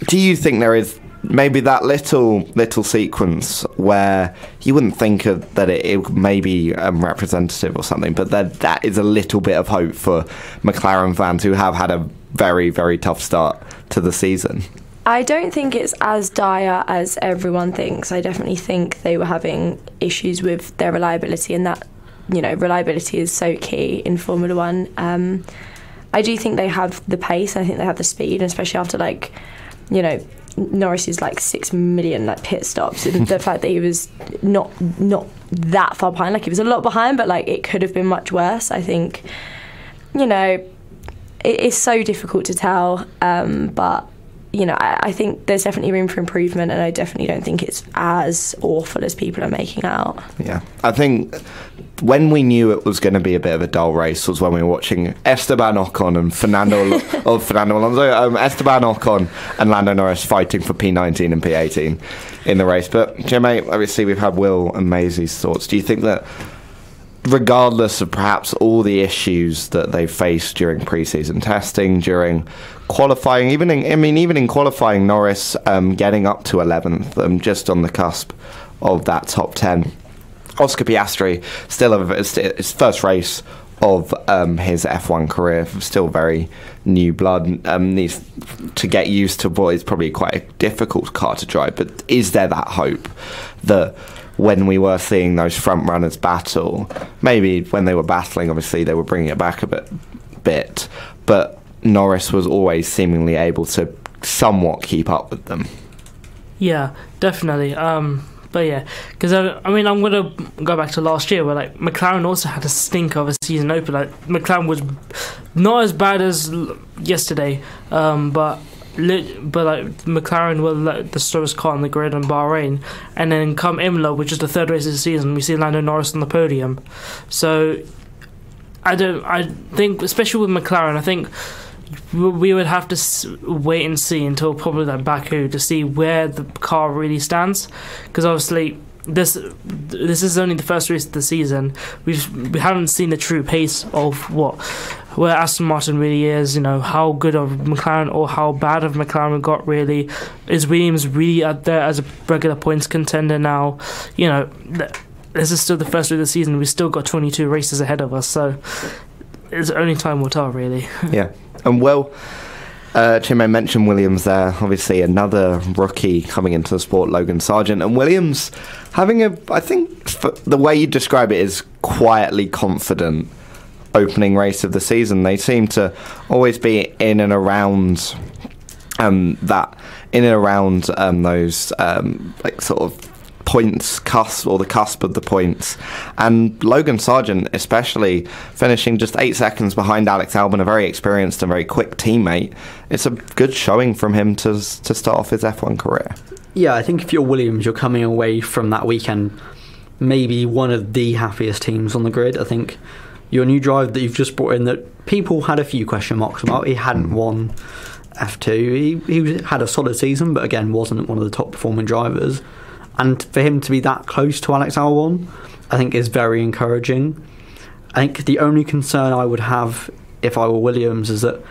do you think there is maybe that little sequence where you wouldn't think that it may be representative or something, but that is a little bit of hope for McLaren fans who have had a very, very tough start to the season? I don't think it's as dire as everyone thinks. I definitely think they were having issues with their reliability, and that, reliability is so key in Formula One. I do think they have the pace, I think they have the speed, and especially after Norris's 6 million pit stops, and the fact that he was not that far behind, he was a lot behind, but it could have been much worse. I think, it's so difficult to tell, but I think there's definitely room for improvement, and I definitely don't think it's as awful as people are making out. Yeah, I think when we knew it was going to be a bit of a dull race was when we were watching Esteban Ocon and Fernando Alonso, Esteban Ocon and Lando Norris fighting for P19 and P18 in the race. But Chinmay, obviously we've had Will and Mazie's thoughts. Do you think that, regardless of perhaps all the issues that they've faced during pre-season testing, during qualifying, even in qualifying, Norris getting up to 11th, just on the cusp of that top 10. Oscar Piastri, still his first race of his F1 career, still very new blood, needs to get used to what is probably quite a difficult car to drive. But is there that hope that when we were seeing those front runners battle, maybe when they were battling, obviously they were bringing it back a bit, but Norris was always seemingly able to somewhat keep up with them? Yeah, definitely. But yeah, because I'm going to go back to last year where McLaren also had a stink of a season opener. McLaren was not as bad as yesterday, but McLaren were the slowest car on the grid in Bahrain, and then come Imola, which is the third race of the season, we see Lando Norris on the podium. So I think, especially with McLaren, I think we would have to wait and see until probably Baku to see where the car really stands, because obviously this is only the first race of the season. We haven't seen the true pace of where Aston Martin really is, how good of McLaren or how bad of McLaren we got really. Is Williams really out there as a regular points contender now? This is still the first race of the season. We've still got 22 races ahead of us, so it's only time will tell, really. Yeah. And Chinmay mentioned Williams there. Obviously, another rookie coming into the sport, Logan Sargent. And Williams having I think the way you describe it is quietly confident opening race of the season. They seem to always be in and around those sort of points cusp, or the cusp of the points. And Logan Sargent especially finishing just 8 seconds behind Alex Albon, a very experienced and very quick teammate. It's a good showing from him to start off his F1 career. Yeah, I think if you're Williams, you're coming away from that weekend maybe one of the happiest teams on the grid. I think your new driver that you've just brought in, that people had a few question marks about. He hadn't won F2. He had a solid season, but again wasn't one of the top performing drivers. And for him to be that close to Alex Albon, I think is very encouraging. I think the only concern I would have if I were Williams is that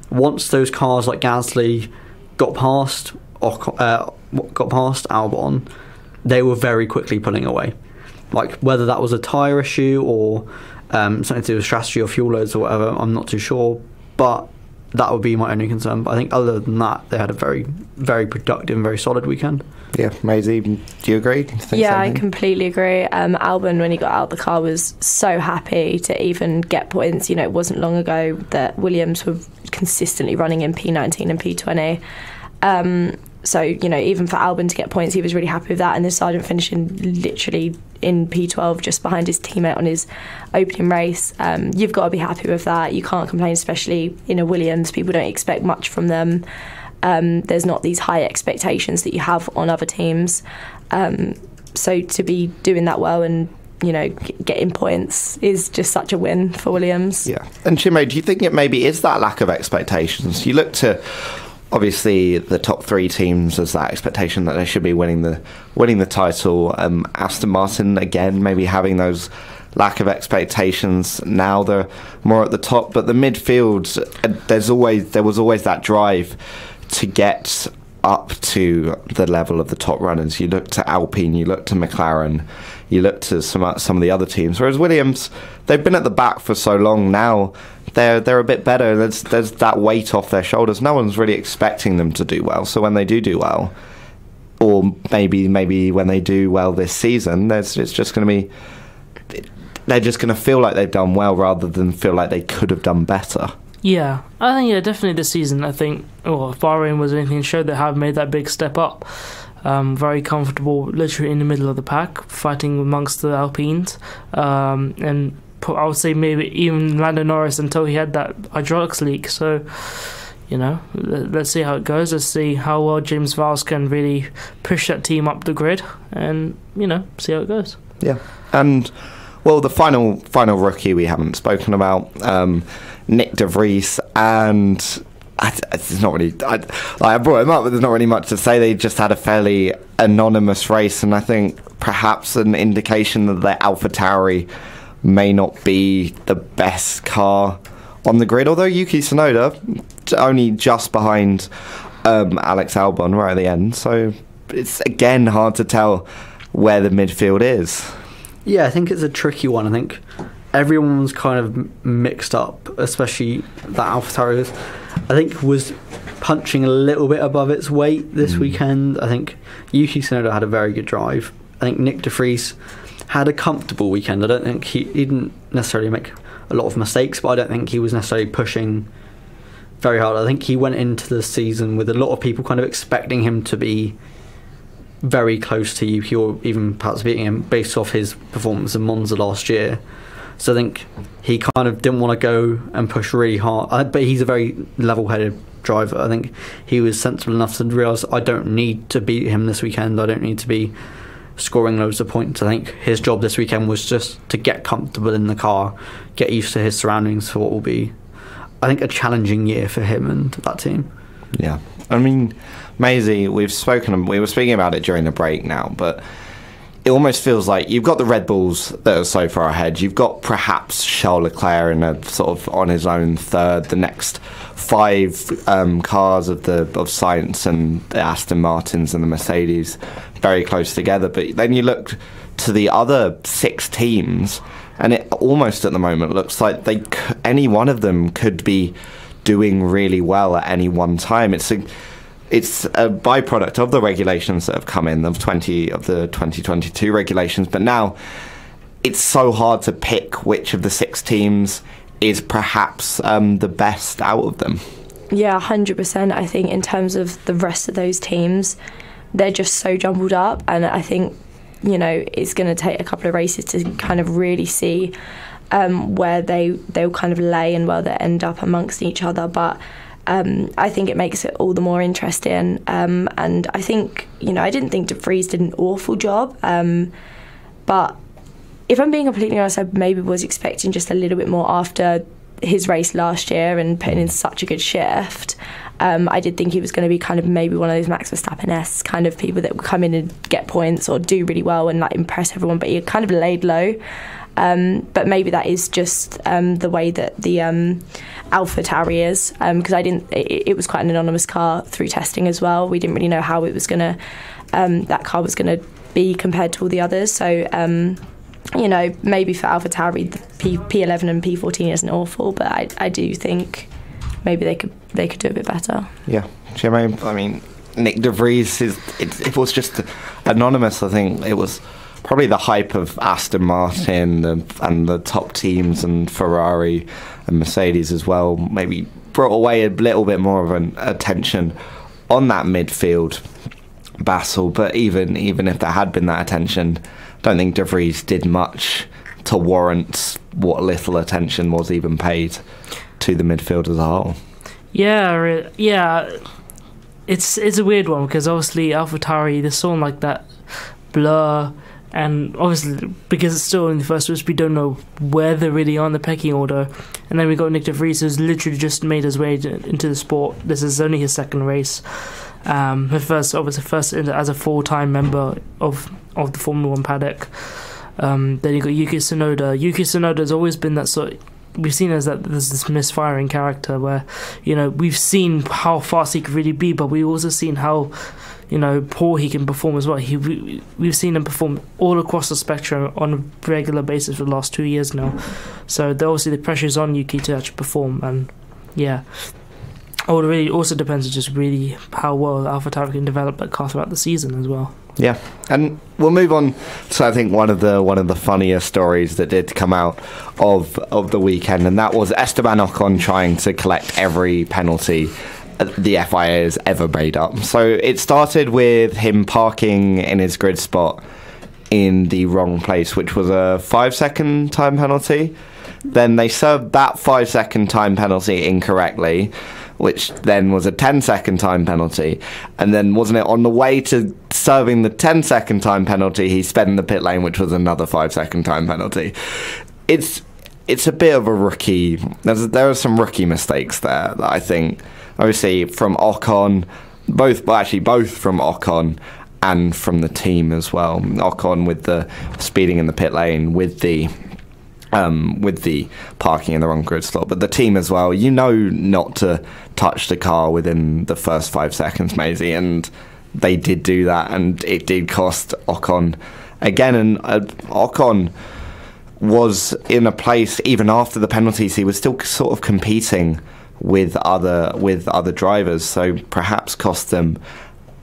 once those cars like Gasly got past Albon, they were very quickly pulling away. Whether that was a tyre issue or something to do with strategy or fuel loads or whatever, I'm not too sure. But that would be my only concern. But I think other than that, they had a very, very productive and very solid weekend. Yeah, Mazie, do you agree? I completely agree. Albon, when he got out of the car, was so happy to even get points. It wasn't long ago that Williams were consistently running in P19 and P20. So, even for Albon to get points, he was really happy with that. And then Sargent finishing literally in P12 just behind his teammate on his opening race. You've got to be happy with that. You can't complain, especially in a Williams. People don't expect much from them. There's not these high expectations that you have on other teams. So to be doing that well and, getting points is just such a win for Williams. Yeah. And Chinmay, do you think it maybe is that lack of expectations? You look to obviously the top three teams as that expectation that they should be winning the title. Aston Martin again maybe having those lack of expectations. Now they're more at the top, but the midfield there was always that drive to get up to the level of the top runners. You look to Alpine, you look to McLaren, you look to some of the other teams. Whereas Williams, they've been at the back for so long now. They're a bit better. There's that weight off their shoulders. No one's really expecting them to do well. So when they do well, or maybe when they do well this season, it's just going to be, they're just going to feel like they've done well rather than feel like they could have done better. Yeah, I think definitely this season. I think if Bahrain was anything to show, they have made that big step up. Very comfortable, literally in the middle of the pack, fighting amongst the Alpines, and I would say maybe even Lando Norris until he had that hydraulics leak. So, let's see how it goes. Let's see how well James Vowles can really push that team up the grid, and see how it goes. Yeah, and well, the final rookie we haven't spoken about, Nick de Vries, and it's not really. I brought him up, but there's not really much to say. They just had a fairly anonymous race, and I think perhaps an indication that the AlphaTauri may not be the best car on the grid. Although Yuki Tsunoda only just behind Alex Albon right at the end, so it's again hard to tell where the midfield is. Yeah, I think it's a tricky one. I think everyone's kind of mixed up, especially that AlphaTauri I think was punching a little bit above its weight this weekend. I think Yuki Tsunoda had a very good drive. I think Nick de Vries had a comfortable weekend. I don't think he didn't necessarily make a lot of mistakes, but I don't think he was necessarily pushing very hard. I think he went into the season with a lot of people kind of expecting him to be very close to Yuki, or even perhaps beating him based off his performance in Monza last year. So I think he kind of didn't want to go and push really hard. But he's a very level-headed driver. I think he was sensible enough to realise I don't need to beat him this weekend. I don't need to be scoring loads of points. I think his job this weekend was just to get comfortable in the car, get used to his surroundings for what will be, I think, a challenging year for him and that team. Yeah. I mean, Mazie, we were speaking about it during the break now, but it almost feels like you've got the Red Bulls that are so far ahead. You've got perhaps Charles Leclerc in a sort of on his own third. The next five cars of Sainz and the Aston Martins and the Mercedes very close together. But then you look to the other six teams, and it almost at the moment looks like any one of them could be doing really well at any one time. It's a byproduct of the regulations that have come in, of the 2022 regulations, but now it's so hard to pick which of the six teams is perhaps the best out of them. Yeah, 100%. I think in terms of the rest of those teams, they're just so jumbled up, and I think it's going to take a couple of races to kind of really see where they'll kind of lay and where they end up amongst each other. But I think it makes it all the more interesting, and I think I didn't think de Vries did an awful job, but if I'm being completely honest, I maybe was expecting just a little bit more after his race last year and putting in such a good shift. I did think he was going to be kind of maybe one of those Max Verstappen-esque kind of people that would come in and get points or do really well and like impress everyone, but he kind of laid low. But maybe that is just the way that the AlphaTauri is, because it was quite an anonymous car through testing as well. We didn't really know how it was gonna that car was gonna be compared to all the others. So maybe for AlphaTauri the P11 and P14 isn't awful, but I do think maybe they could do a bit better. Yeah, Chinmay, I mean, Nick de Vries it was just anonymous. I think it was probably the hype of Aston Martin and the top teams and Ferrari and Mercedes as well maybe brought away a little bit more of an attention on that midfield battle. But even if there had been that attention, I don't think De Vries did much to warrant what little attention was even paid to the midfield as a whole. Yeah. It's a weird one because obviously AlphaTauri, there's sort of like that blur, and obviously because it's still in the first race, we don't know where they're really on the pecking order. And then we got Nick De Vries, who's literally just made his way into the sport. This is only his second race. His first as a full-time member of the Formula One paddock. Then you got Yuki Tsunoda. Yuki Tsunoda's always been that sort of, we've seen as that there's this misfiring character where, we've seen how fast he could really be, but we've also seen how, poor he can perform as well. We've seen him perform all across the spectrum on a regular basis for the last 2 years now. So obviously the pressure is on Yuki to actually perform, and yeah. It really also depends on just really how well AlphaTauri can develop that car throughout the season as well. Yeah, and we'll move on to, I think, one of the funnier stories that did come out of the weekend, and that was Esteban Ocon trying to collect every penalty the FIA has ever made up. So it started with him parking in his grid spot in the wrong place, which was a 5-second time penalty. Then they served that 5-second time penalty incorrectly, which then was a 10-second time penalty. And then, wasn't it on the way to serving the 10-second time penalty, he sped in the pit lane, which was another 5-second time penalty. It's a bit of a rookie. There are some rookie mistakes there that I think, obviously, from Ocon, both from Ocon and from the team as well. Ocon with the speeding in the pit lane, with the parking in the wrong grid slot, but the team as well, not to touch the car within the first 5 seconds, Mazie, and they did do that, and it did cost Ocon again. And Ocon was in a place, even after the penalties, he was still sort of competing with other drivers, so perhaps cost them,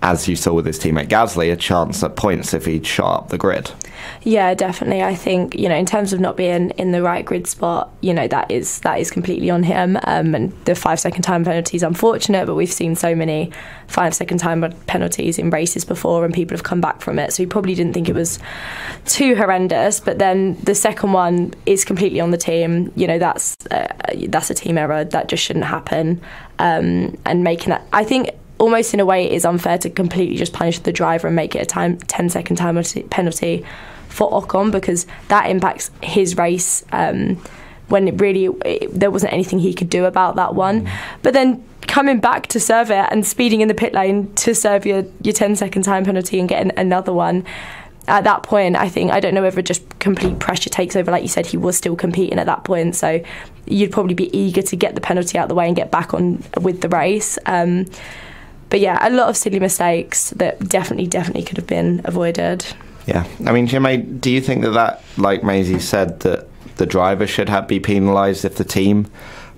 as you saw with his teammate Gasly, a chance at points if he'd shot up the grid. Yeah, definitely. I think, in terms of not being in the right grid spot, that is completely on him. And the 5-second time penalty is unfortunate, but we've seen so many 5-second time penalties in races before and people have come back from it. So he probably didn't think it was too horrendous. But then the second one is completely on the team. That's a team error. That just shouldn't happen. And making that, I think, almost in a way it is unfair to completely just punish the driver and make it a 10-second time penalty for Ocon, because that impacts his race when there wasn't anything he could do about that one. But then coming back to serve it and speeding in the pit lane to serve your 10-second time penalty and getting another one, at that point, I don't know whether just complete pressure takes over. Like you said, he was still competing at that point, so you'd probably be eager to get the penalty out of the way and get back on with the race. But yeah, a lot of silly mistakes that definitely could have been avoided. Yeah, I mean, Chinmay, do you think that, like Mazie said, that the driver should be penalised if the team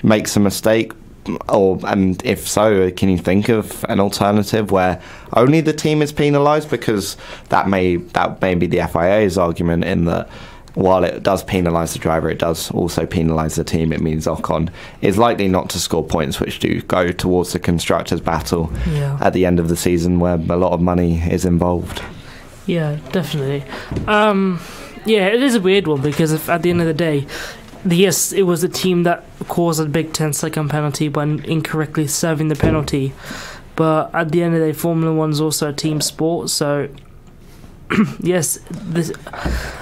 makes a mistake? And if so, can you think of an alternative where only the team is penalised? Because that may be the FIA's argument, in that while it does penalise the driver, it does also penalise the team. It means Ocon is likely not to score points, which do go towards the constructors' battle at the end of the season, where a lot of money is involved. Yeah, definitely. It is a weird one, because at the end of the day, yes, it was the team that caused a big 10-second penalty by incorrectly serving the penalty. But at the end of the day, Formula One's also a team sport, so yes,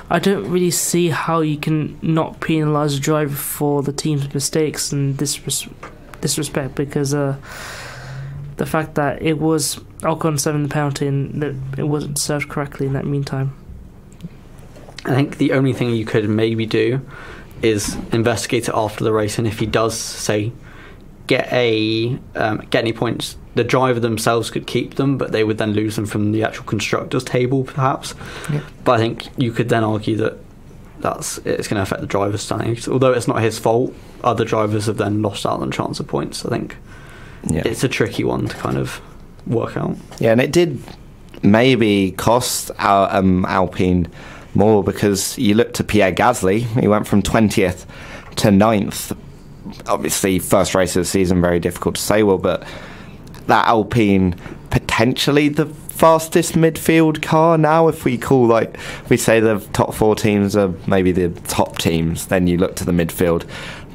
I don't really see how you can not penalise a driver for the team's mistakes in this respect, because the fact that it was Ocon serving the penalty and that it wasn't served correctly in that meantime. I think the only thing you could maybe do is investigate it after the race, and if he does, say, get any points, the driver themselves could keep them, but they would then lose them from the actual constructors table, perhaps. Yeah. But I think you could then argue that it's going to affect the driver's standings. Although it's not his fault, other drivers have then lost out on chance of points. I think it's a tricky one to kind of work out. Yeah, and it did maybe cost Alpine more, because you look to Pierre Gasly, he went from 20th to 9th. Obviously, first race of the season, very difficult to say, but that Alpine potentially the fastest midfield car now? If we say the top 4 teams are maybe the top teams, then you look to the midfield.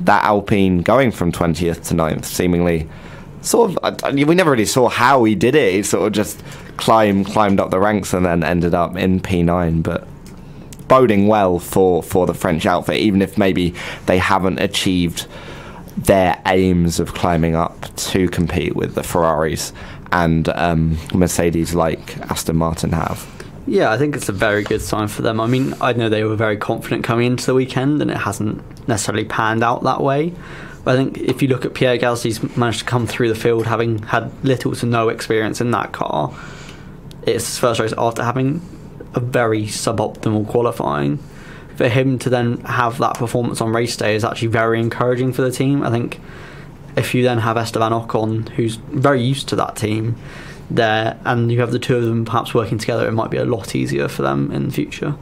That Alpine going from 20th to 9th, seemingly sort of, we never really saw how he did it. He sort of just climbed up the ranks and then ended up in P9, but boding well for the French outfit, even if maybe they haven't achieved their aims of climbing up to compete with the Ferraris and Mercedes like Aston Martin have. Yeah, I think it's a very good sign for them. I mean, I know they were very confident coming into the weekend and it hasn't necessarily panned out that way. But I think if you look at Pierre Gasly's managed to come through the field having had little to no experience in that car, it's his first race after having a very suboptimal qualifying. For him to then have that performance on race day is actually very encouraging for the team. I think if you then have Esteban Ocon, who's very used to that team there, and you have the two of them perhaps working together, it might be a lot easier for them in the future.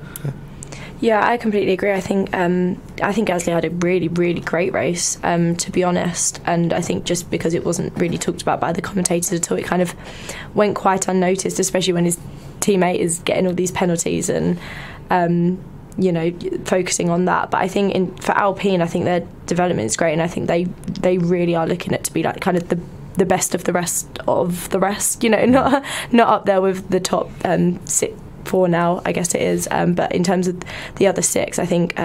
Yeah, I completely agree. I think Gasly had a really, really great race, to be honest. And I think just because it wasn't really talked about by the commentators at all, it kind of went quite unnoticed, especially when his teammate is getting all these penalties and focusing on that. But I think for Alpine, I think their development is great, and I think they really are looking at to be like kind of the best of the rest of the rest. Not up there with the top 4 now, I guess it is. But in terms of the other 6, I think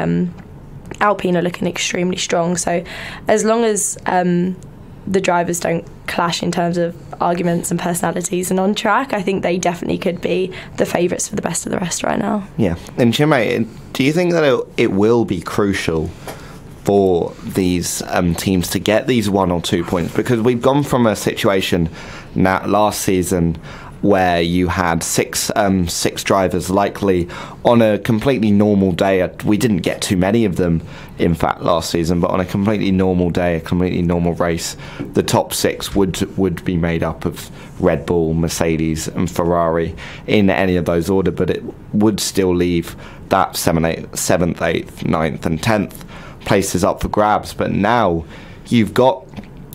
Alpine are looking extremely strong. So as long as the drivers don't clash in terms of arguments and personalities and on track, I think they definitely could be the favourites for the best of the rest right now. Yeah. And Chinmay, do you think that it will be crucial for these teams to get these 1 or 2 points? Because we've gone from a situation last season where you had six drivers likely on a completely normal day. We didn't get too many of them, in fact, last season, but on a completely normal day, a completely normal race, the top 6 would be made up of Red Bull, Mercedes and Ferrari in any of those order, but it would still leave that 7th, 8th, 9th and 10th places up for grabs. But now you've got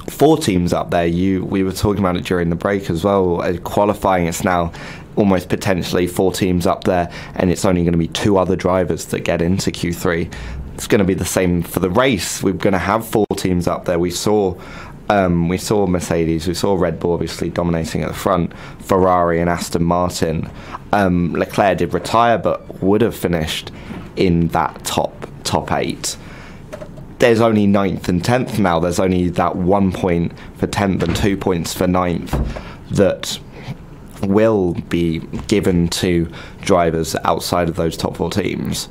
4 teams up there. We were talking about it during the break as well. Qualifying, it's now almost potentially 4 teams up there, and it's only going to be 2 other drivers that get into Q3. It's going to be the same for the race. We're going to have 4 teams up there. We saw Mercedes, we saw Red Bull obviously dominating at the front, Ferrari and Aston Martin. Leclerc did retire, but would have finished in that top 8. There's only 9th and 10th now. There's only that 1 point for 10th and 2 points for 9th that will be given to drivers outside of those top 4 teams.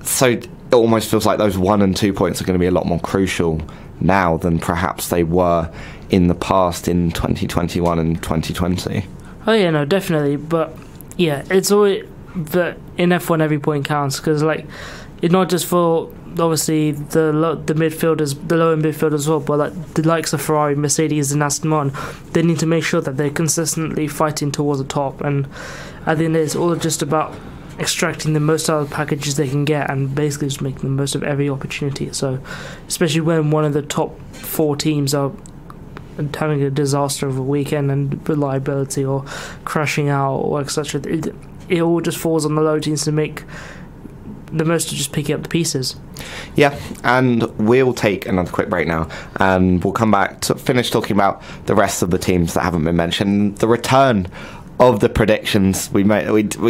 So it almost feels like those 1 and 2 points are going to be a lot more crucial now than perhaps they were in the past in 2021 and 2020. Oh yeah, no, definitely. But yeah, it's always that in F1 every point counts, because it's not just for obviously the midfielders, the lower midfield as well, but the likes of Ferrari, Mercedes and Aston Martin, they need to make sure that they're consistently fighting towards the top. And I think it's all just about extracting the most out of the packages they can get and basically just making the most of every opportunity. So especially when one of the top 4 teams are having a disaster of a weekend and reliability or crashing out or etc., it all just falls on the low teams to make the most of just picking up the pieces. Yeah, and we'll take another quick break now, and we'll come back to finish talking about the rest of the teams that haven't been mentioned. The return of the predictions we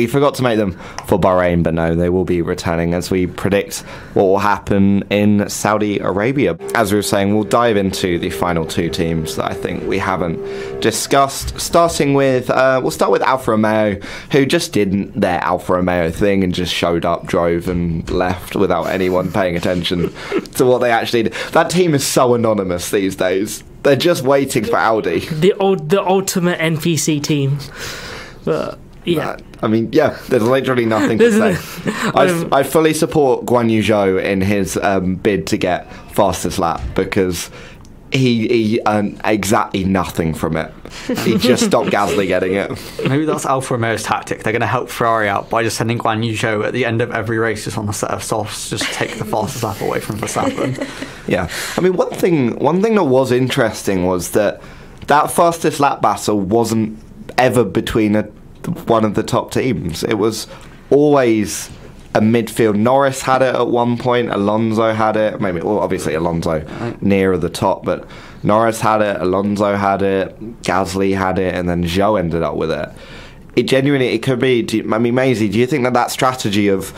forgot to make them for Bahrain, but no, they will be returning as we predict what will happen in Saudi Arabia. As we were saying, we'll dive into the final 2 teams that I think we haven't discussed, starting with we'll start with Alfa Romeo, who just did their Alfa Romeo thing and just showed up, drove and left without anyone paying attention to what they actually did. That team is so anonymous these days. They're just waiting for Audi. The ultimate NPC team. But yeah. I mean, yeah, there's literally nothing to say. I fully support Guan Yu Zhou in his bid to get fastest lap, because he earned exactly nothing from it. He just stopped Gasly getting it. Maybe that's Alfa Romeo's tactic. They're going to help Ferrari out by just sending Guan Yu Zhou at the end of every race just on a set of softs, just take the fastest lap away from Verstappen. Yeah. I mean, one thing that was interesting was that that fastest lap battle wasn't ever between one of the top teams. It was always a midfield. Norris had it at one point, Alonso had it, maybe, well, obviously Alonso nearer the top, but Norris had it, Alonso had it, Gasly had it, and then Zhou ended up with it. It genuinely, it could be, Maisie, do you think that strategy of,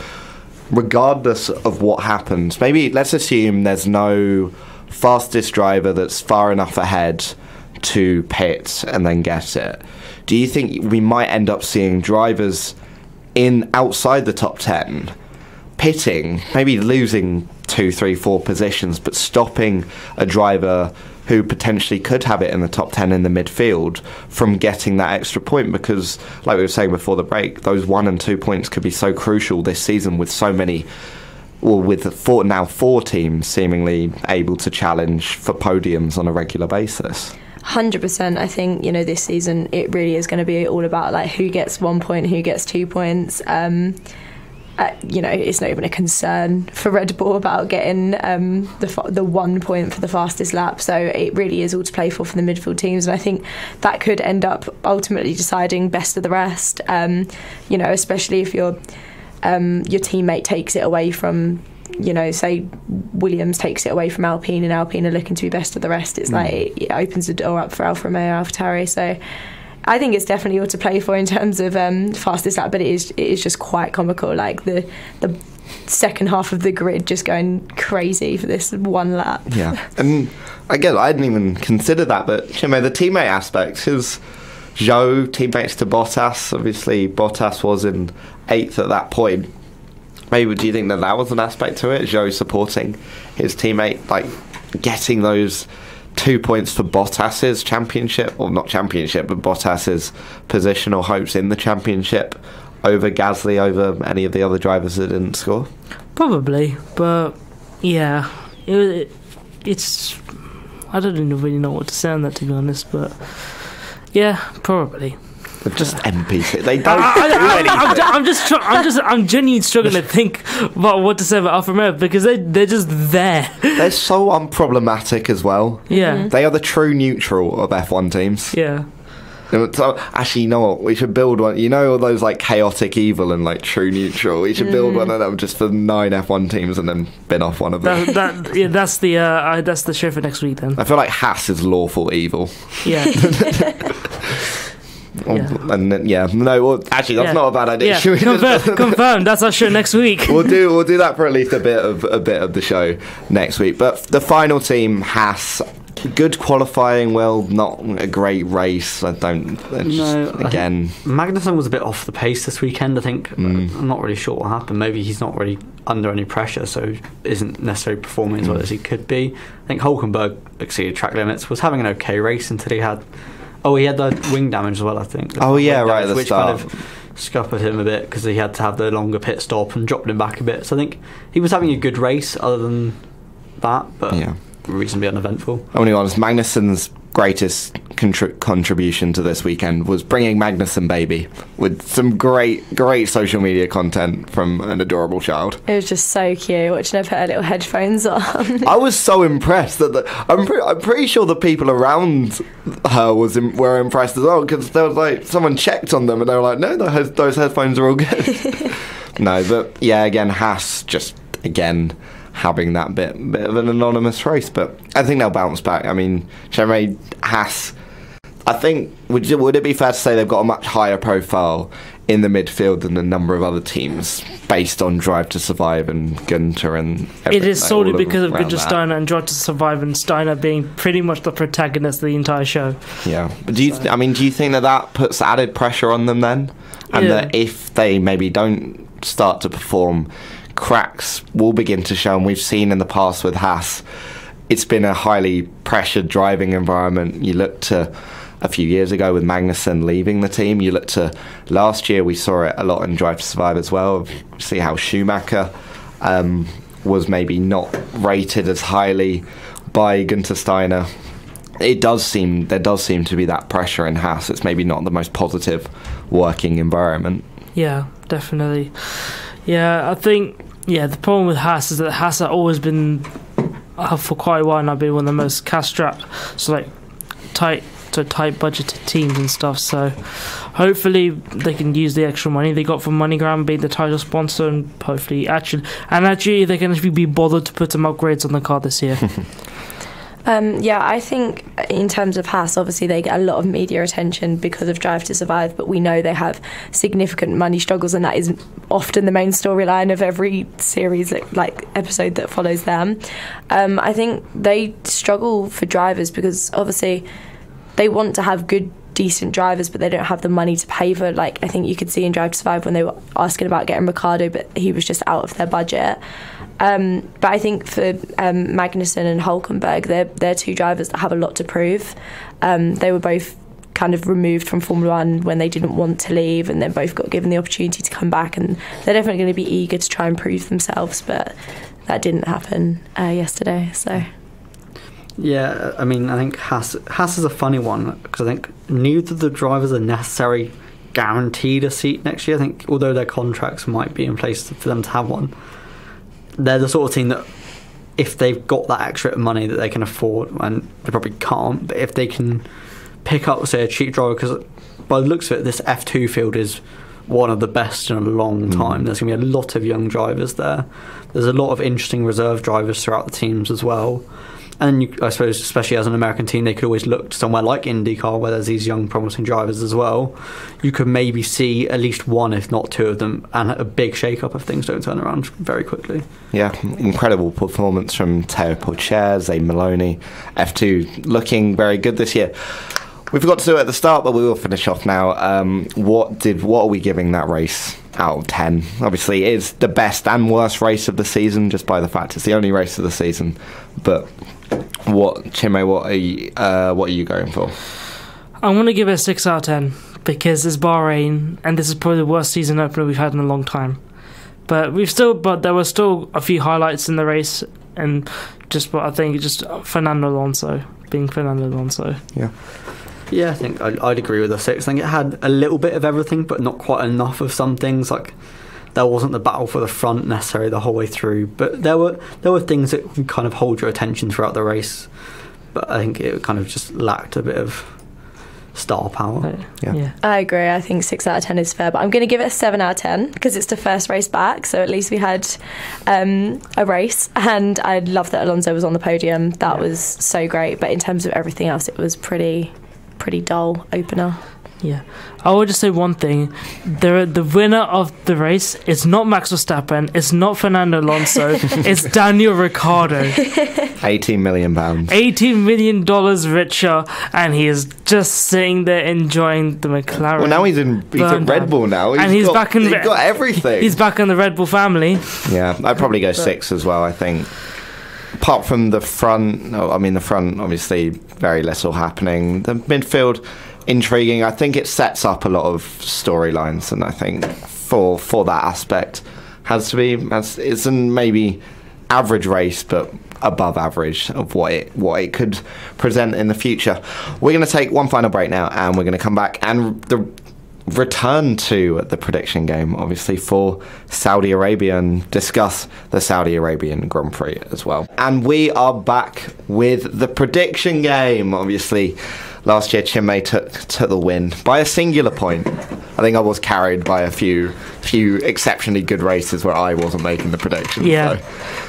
regardless of what happens, maybe let's assume there's no fastest driver that's far enough ahead to pit and then get it, do you think we might end up seeing drivers in outside the top 10 pitting, maybe losing 2, 3, 4 positions, but stopping a driver who potentially could have it in the top 10 in the midfield from getting that extra point? Because, like we were saying before the break, those 1 and 2 points could be so crucial this season with so many, well, with four teams seemingly able to challenge for podiums on a regular basis. 100%. I think, this season it really is going to be all about like who gets 1 point, who gets 2 points. It's not even a concern for Red Bull about getting the 1 point for the fastest lap. So it really is all to play for the midfield teams, and I think that could end up ultimately deciding best of the rest. Especially if your teammate takes it away from, say Williams takes it away from Alpine and Alpine are looking to be best of the rest. It's like it opens the door up for Alfa Romeo, AlphaTauri. So I think it's definitely all to play for in terms of fastest lap, but it is just quite comical, like the second half of the grid just going crazy for this one lap. Yeah, and again, I didn't even consider that, but Chinmay, the teammate aspect is Zhou teammates to Bottas. Obviously, Bottas was in 8th at that point. Maybe do you think that was an aspect to it? Zhou supporting his teammate, like getting those 2 points for Bottas's championship, or not championship, but Bottas's positional hopes in the championship over Gasly, over any of the other drivers that didn't score? Probably, but yeah, it's I don't even really know what to say on that, to be honest, but yeah, probably. They're just NPC. They don't do anything. I'm genuinely struggling to think about what to say about Alfa Romeo because they're just there. They're so unproblematic as well. Yeah. They are the true neutral of F1 teams. Yeah. So, actually, you know what? We should build one. You know all those like chaotic evil and like true neutral? We should build one of them just for 9 F1 teams and then bin off one of them. That's the show for next week then. I feel like Haas is lawful evil. Yeah. And then, actually, that's not a bad idea. Yeah. Confirmed. That's our show next week. We'll do that for at least a bit of the show next week. But the final team, Haas, good qualifying. Well, not a great race. Magnussen was a bit off the pace this weekend. I think I'm not really sure what happened. Maybe he's not really under any pressure, so isn't necessarily performing as well as he could be. I think Hülkenberg exceeded track limits. Was having an okay race until he had the wing damage as well, I think. Right at the which start. Kind of scuppered him a bit because he had to have the longer pit stop and dropped him back a bit. So I think he was having a good race other than that, but reasonably uneventful. Only honest, Magnussen's greatest contribution to this weekend was bringing Magnussen baby with some great social media content from an adorable child. It was just so cute watching her put her little headphones on. I was so impressed that I'm pretty sure the people around her were impressed as well, because there was like someone checked on them and they were like, no, those headphones are all good. No, but yeah, again, Haas just having that bit of an anonymous race, but I think they'll bounce back. I mean, Chinmay, Haas, I think, would it be fair to say they've got a much higher profile in the midfield than a number of other teams based on Drive to Survive and Gunter and everything? It is solely because of Günther Steiner and Drive to Survive, and Steiner being pretty much the protagonist of the entire show. Yeah. But do you think that puts added pressure on them then? And that if they maybe don't start to perform, cracks will begin to show? And we've seen in the past with Haas, it's been a highly pressured driving environment. You look to a few years ago with Magnussen leaving the team. You look to last year, we saw it a lot in Drive to Survive as well. See how Schumacher was maybe not rated as highly by Günther Steiner. There does seem to be that pressure in Haas. It's maybe not the most positive working environment. Yeah, definitely. Yeah, I think the problem with Haas is that Haas have always been for quite a while now been one of the most cash-strapped, so like tight to tight budgeted teams and stuff. So hopefully they can use the extra money they got from MoneyGram being the title sponsor, and hopefully actually they can actually be bothered to put some upgrades on the car this year. I think in terms of Haas, obviously they get a lot of media attention because of Drive to Survive, but we know they have significant money struggles, and that is often the main storyline of every series, like episode that follows them. I think they struggle for drivers because obviously they want to have good, decent drivers, but they don't have the money to pay for, like I think you could see in Drive to Survive when they were asking about getting Ricciardo, but he was just out of their budget. But I think for Magnussen and Hülkenberg, they're two drivers that have a lot to prove. They were both kind of removed from Formula One when they didn't want to leave, and then both got given the opportunity to come back, and they're definitely going to be eager to try and prove themselves, but that didn't happen yesterday. So yeah, I mean, I think Haas is a funny one because I think neither of the drivers are necessarily guaranteed a seat next year. I think although their contracts might be in place for them to have one, they're the sort of team that if they've got that extra money that they can afford, and they probably can't, but if they can pick up, say, a cheap driver, because by the looks of it, this F2 field is one of the best in a long time. There's going to be a lot of young drivers there. There's a lot of interesting reserve drivers throughout the teams as well. And I suppose, especially as an American team, they could always look to somewhere like IndyCar, where there's these young, promising drivers as well. You could maybe see at least one, if not two of them, and a big shake-up if things don't turn around very quickly. Yeah, incredible performance from Teo Pourchaire, Zane Maloney. F2 looking very good this year. We forgot to do it at the start, but we will finish off now. What are we giving that race out of 10? Obviously, it is the best and worst race of the season, just by the fact it's the only race of the season. But Chinmay, what are you going for? I'm going to give it a 6 out of 10 because it's Bahrain, and this is probably the worst season opener we've had in a long time. But there were still a few highlights in the race, and I think just Fernando Alonso being Fernando Alonso. Yeah, I think I'd agree with the 6. I think it had a little bit of everything, but not quite enough of some things. Like there wasn't the battle for the front necessarily the whole way through, but there were things that can kind of hold your attention throughout the race. But I think it kind of just lacked a bit of star power. Yeah. I agree. I think 6 out of 10 is fair, but I'm going to give it a 7 out of 10 because it's the first race back, so at least we had a race, and I love that Alonso was on the podium. That was so great, but in terms of everything else, it was pretty dull opener. Yeah, I will just say one thing: the winner of the race is not Max Verstappen, it's not Fernando Alonso, it's Daniel Ricciardo. £18 million. $18 million richer, and he is just sitting there enjoying the McLaren. Well, now he's at Red Bull now, he's back in. He's got everything. He's back in the Red Bull family. Yeah, I'd probably go 6 as well. I think. Apart from the front, the front obviously very little happening. The midfield, intriguing. I think it sets up a lot of storylines, and I think for that aspect it's a maybe average race, but above average of what it could present in the future. We're going to take one final break now, and we're going to come back and return to the prediction game, obviously, for Saudi Arabia, and discuss the Saudi Arabian Grand Prix as well. And we are back with the prediction game. Obviously, last year Chinmay took the win by a singular point. I think I was carried by a few exceptionally good races where I wasn't making the predictions. Yeah. So.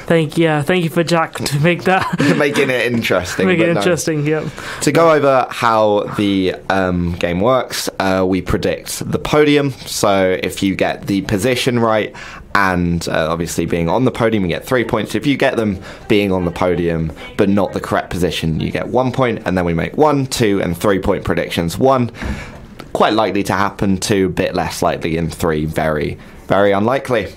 Thank you for Jack to make that making it interesting. Yeah. To go over how the game works, we predict the podium. So if you get the position right, and obviously being on the podium, you get 3 points. If you get them being on the podium but not the correct position, you get 1 point. And then we make 1, 2, and 3 point predictions. 1 quite likely to happen, 2 a bit less likely, and 3 very, very unlikely.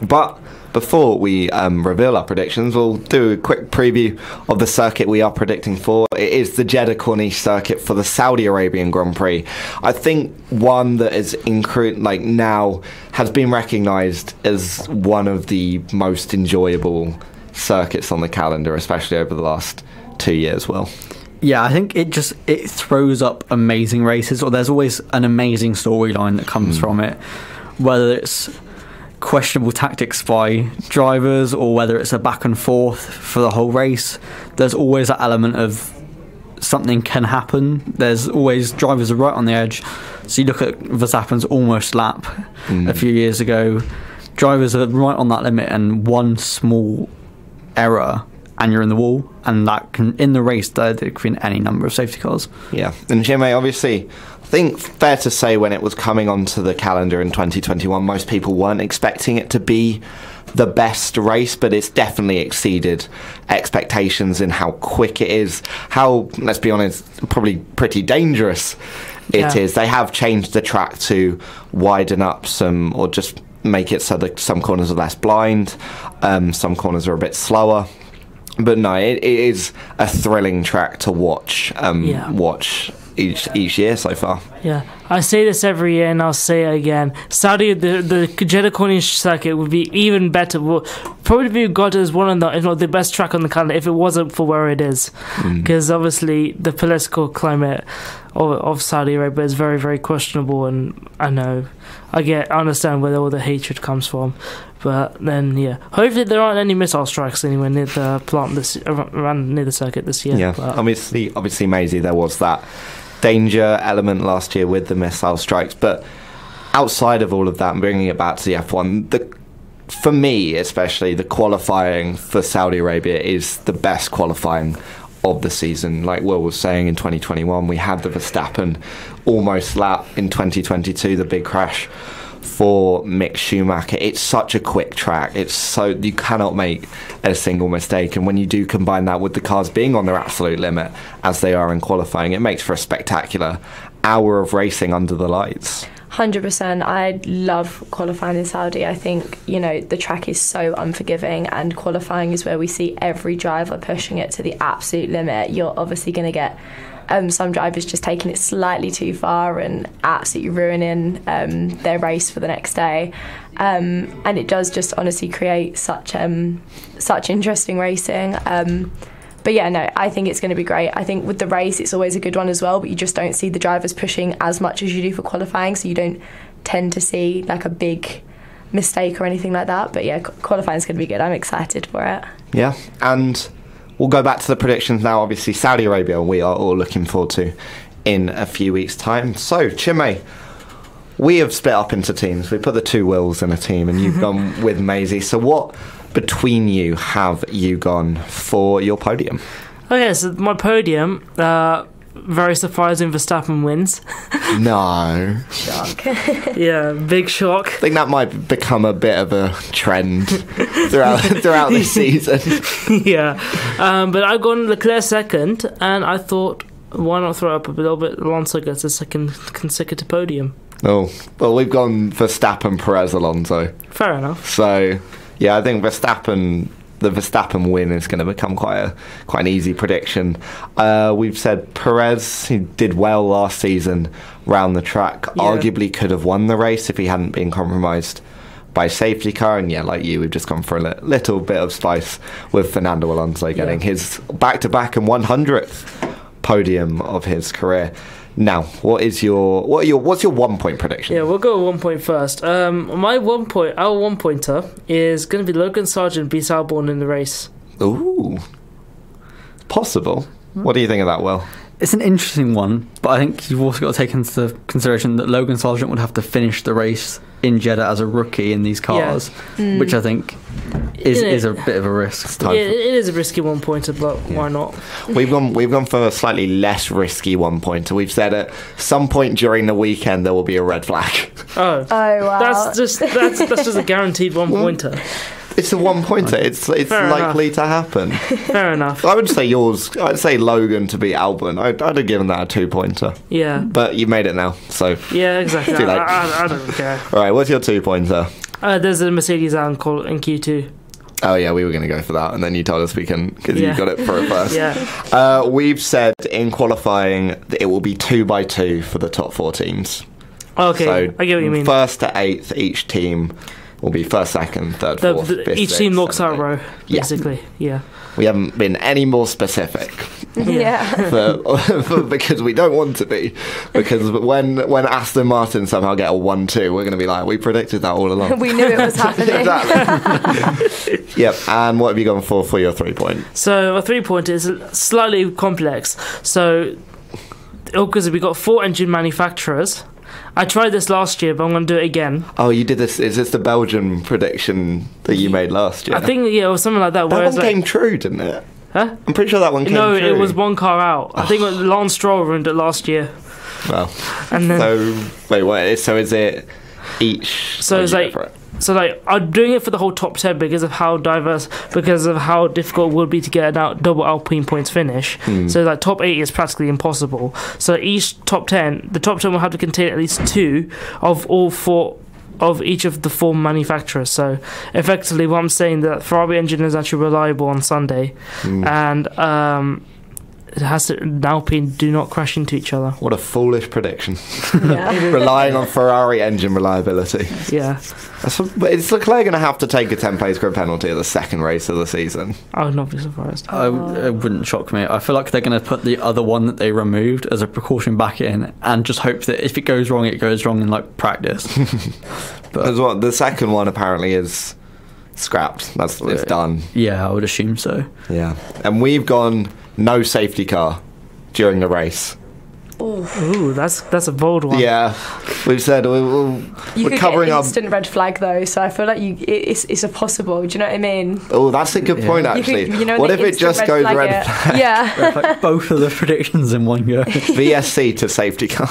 But before we reveal our predictions, we'll do a quick preview of the circuit we are predicting for. It is the Jeddah Corniche circuit for the Saudi Arabian Grand Prix. I think one that is now has been recognised as one of the most enjoyable circuits on the calendar, especially over the last 2 years, Will. Yeah, I think it throws up amazing races, or there's always an amazing storyline that comes from it, whether it's questionable tactics by drivers or whether it's a back and forth for the whole race. There's always that element of something can happen. There's always drivers are right on the edge. So you look at Verstappen's almost lap a few years ago. Drivers are right on that limit, and one small error and you're in the wall, and that can, in the race, there could be any number of safety cars. Yeah, and Chinmay, obviously, I think fair to say when it was coming onto the calendar in 2021, most people weren't expecting it to be the best race, but it's definitely exceeded expectations in how quick it is, how, let's be honest, probably pretty dangerous it is. They have changed the track to widen up some, or just make it so that some corners are less blind, some corners are a bit slower. But no, it is a thrilling track to watch. Watch each year so far. Yeah, I say this every year, and I'll say it again. Saudi, the Jeddah Corniche circuit would be even better. Will probably be regarded as one of the, if not the best track on the calendar, if it wasn't for where it is, because obviously the political climate of Saudi Arabia is very, very questionable, and I understand where all the hatred comes from. But then, hopefully there aren't any missile strikes anywhere near the plant around near the circuit this year. Yeah, but obviously, Mazie, there was that danger element last year with the missile strikes. But outside of all of that, and bringing it back to the F1, for me especially, the qualifying for Saudi Arabia is the best qualifying of the season. Like Will was saying, in 2021, we had the Verstappen almost lap. In 2022, the big crash for Mick Schumacher. It's such a quick track. It's so, you cannot make a single mistake, and when you do combine that with the cars being on their absolute limit as they are in qualifying, it makes for a spectacular hour of racing under the lights. 100%. I love qualifying in Saudi. I think, the track is so unforgiving, and qualifying is where we see every driver pushing it to the absolute limit. You're obviously going to get some drivers just taking it slightly too far and absolutely ruining their race for the next day. And it does just honestly create such interesting racing. But I think it's going to be great. I think with the race, it's always a good one as well, but you just don't see the drivers pushing as much as you do for qualifying, so you don't tend to see like a big mistake or anything like that. But qualifying is going to be good. I'm excited for it. Yeah, and we'll go back to the predictions now. Obviously, Saudi Arabia, we are all looking forward to in a few weeks' time. So, Chinmay, we have split up into teams. We put the two Wills in a team, and you've gone with Mazie. So what, between you, have you gone for your podium? Okay, so my podium, very surprising, Verstappen wins. No. Shock. Yeah, big shock. I think that might become a bit of a trend throughout the season. Yeah, but I've gone Leclerc second, and I thought, why not throw up a little bit? Alonso gets a second consecutive podium. Oh, well, we've gone Verstappen, Perez, Alonso. Fair enough. So, yeah, I think the Verstappen win is going to become quite an easy prediction. We've said Perez, he did well last season round the track. Yeah. Arguably could have won the race if he hadn't been compromised by safety car. And like you, we've just gone for a little bit of spice with Fernando Alonso getting his back-to-back and 100th podium of his career. Now, what's your 1 point prediction? Yeah, we'll go 1 point first. Our 1 pointer is going to be Logan Sargent beats Albon in the race. Ooh, possible. What do you think of that, Will? It's an interesting one, but I think you've also got to take into consideration that Logan Sargent would have to finish the race in Jeddah as a rookie in these cars, which I think is a bit of a risk. It is a risky 1 pointer, but why not? We've gone for a slightly less risky 1 pointer. We've said at some point during the weekend there will be a red flag. Oh wow! That's just a guaranteed 1 pointer. It's a 1 pointer. It's likely to happen. Fair enough. I would say yours. I'd say Logan to beat Albon. I'd have given that a 2 pointer. Yeah. But you made it now, so yeah, exactly. Too late. I don't care. All right, what's your 2 pointer? There's a Mercedes in Q2. Oh yeah, we were going to go for that, and then you told us we can because you got it for it first. Yeah. We've said in qualifying that it will be 2x2 for the top 4 teams. Okay, so I get what you mean. 1st to 8th, each team will be 1st, 2nd, 3rd, 4th, 5th, each 6th, team knocks out a row, 7th. basically. Yeah. We haven't been any more specific. Yeah. Because we don't want to be. Because when Aston Martin somehow get a 1-2, we're going to be like, we predicted that all along. We knew it was happening. Exactly. Yep. And what have you gone for your 3-point? So a 3-point is slightly complex. So because we got 4 engine manufacturers. I tried this last year, but I'm going to do it again. Oh, you did this. Is this the Belgian prediction that you made last year? I think, it was something like that. That one came true, didn't it? Huh? I'm pretty sure that one came true. No, it was one car out. I think Lance Stroll ruined it last year. Well, and then, so is it each? So it's like I'm doing it for the whole top 10 because of how diverse, because of how difficult it would be to get a double Alpine points finish. So like top 8 is practically impossible. So each top 10, the top 10 will have to contain at least 2 of all 4 of each of the 4 manufacturers. So effectively, what I'm saying that Ferrari engine is actually reliable on Sunday, and it has to, Alpine do not crash into each other. What a foolish prediction. Yeah. Relying on Ferrari engine reliability. Yeah. But is Leclerc going to have to take a 10 place grid penalty at the second race of the season? I would not be surprised. It wouldn't shock me. I feel like they're going to put the other one that they removed as a precaution back in and just hope that if it goes wrong, it goes wrong in like practice. But the second one apparently is scrapped. It's done. Yeah, I would assume so. Yeah. And we've gone no safety car during the race. Ooh, that's a bold one. Yeah, we've said we're covering get up. Instant red flag though, so I feel like it's a possible. Do you know what I mean? Oh, that's a good point actually. What if it just goes red flag? Yeah. Like both of the predictions in one go. VSC to safety car.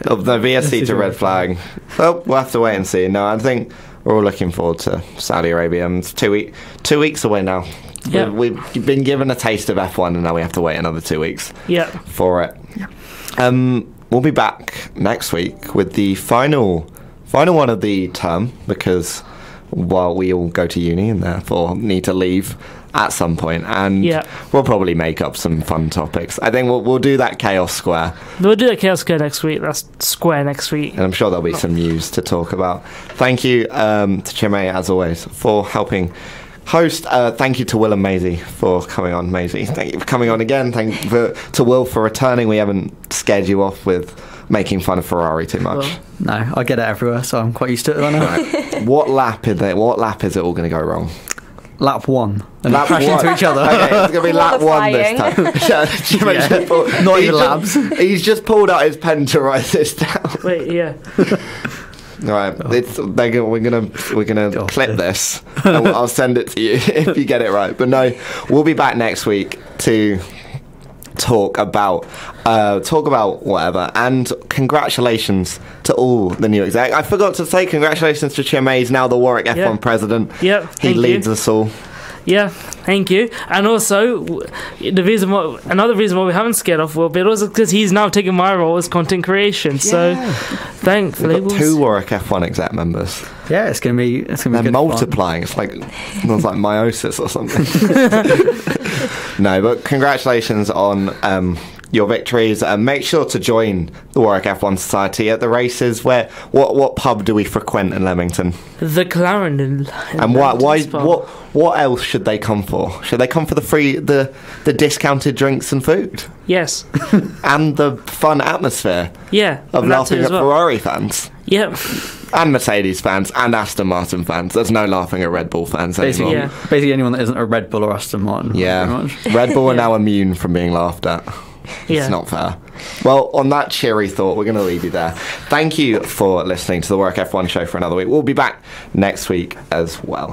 No, VSC to red flag. Well, we'll have to wait and see. No, I think we're all looking forward to Saudi Arabia. It's 2 weeks away now. Yeah. We've been given a taste of F1 and now we have to wait another 2 weeks for it. We'll be back next week with the final one of the term, because while we all go to uni and therefore need to leave at some point, and we'll probably make up some fun topics. I think we'll do that Chaos Square. We'll do that Chaos Square next week. That's Square next week. And I'm sure there'll be some news to talk about. Thank you to Chinmay, as always, for helping host. Thank you to Will and Mazie for coming on. Mazie, thank you for coming on again. Thank you to Will for returning. We haven't scared you off with making fun of Ferrari too much. Well, no, I get it everywhere, so I'm quite used to it right now. Right. What lap is it all going to go wrong? Lap 1. And lap crash into each other. Okay, it's going to be lap 1 this time. Not even laps. He's just pulled out his pen to write this down. Wait, yeah. Right, we're gonna clip this. And I'll send it to you if you get it right. But no, we'll be back next week to talk about whatever. And congratulations to all the new exec. I forgot to say congratulations to Chinmay. He's now the Warwick F1 president. Yeah, he leads us all. Yeah, thank you. And also, another reason why we haven't scared off Will Biddles is because he's now taking my role as content creation. So, thankfully, we've got 2 Warwick F1 exec members. Yeah, it's gonna be They're multiplying. Fun. It's like meiosis or something. No, but congratulations on your victories. Make sure to join the Warwick F1 Society at the races. What pub do we frequent in Leamington? The Clarendon. And what else should they come for? Should they come for the discounted drinks and food? Yes. And the fun atmosphere. Yeah. Of laughing at Ferrari fans. Yep. And Mercedes fans and Aston Martin fans. There's no laughing at Red Bull fans anymore. Basically anyone that isn't a Red Bull or Aston Martin. Yeah. Red Bull are now immune from being laughed at. It's not fair. Well, on that cheery thought, we're going to leave you there. Thank you for listening to the Warwick F1 show for another week. We'll be back next week as well.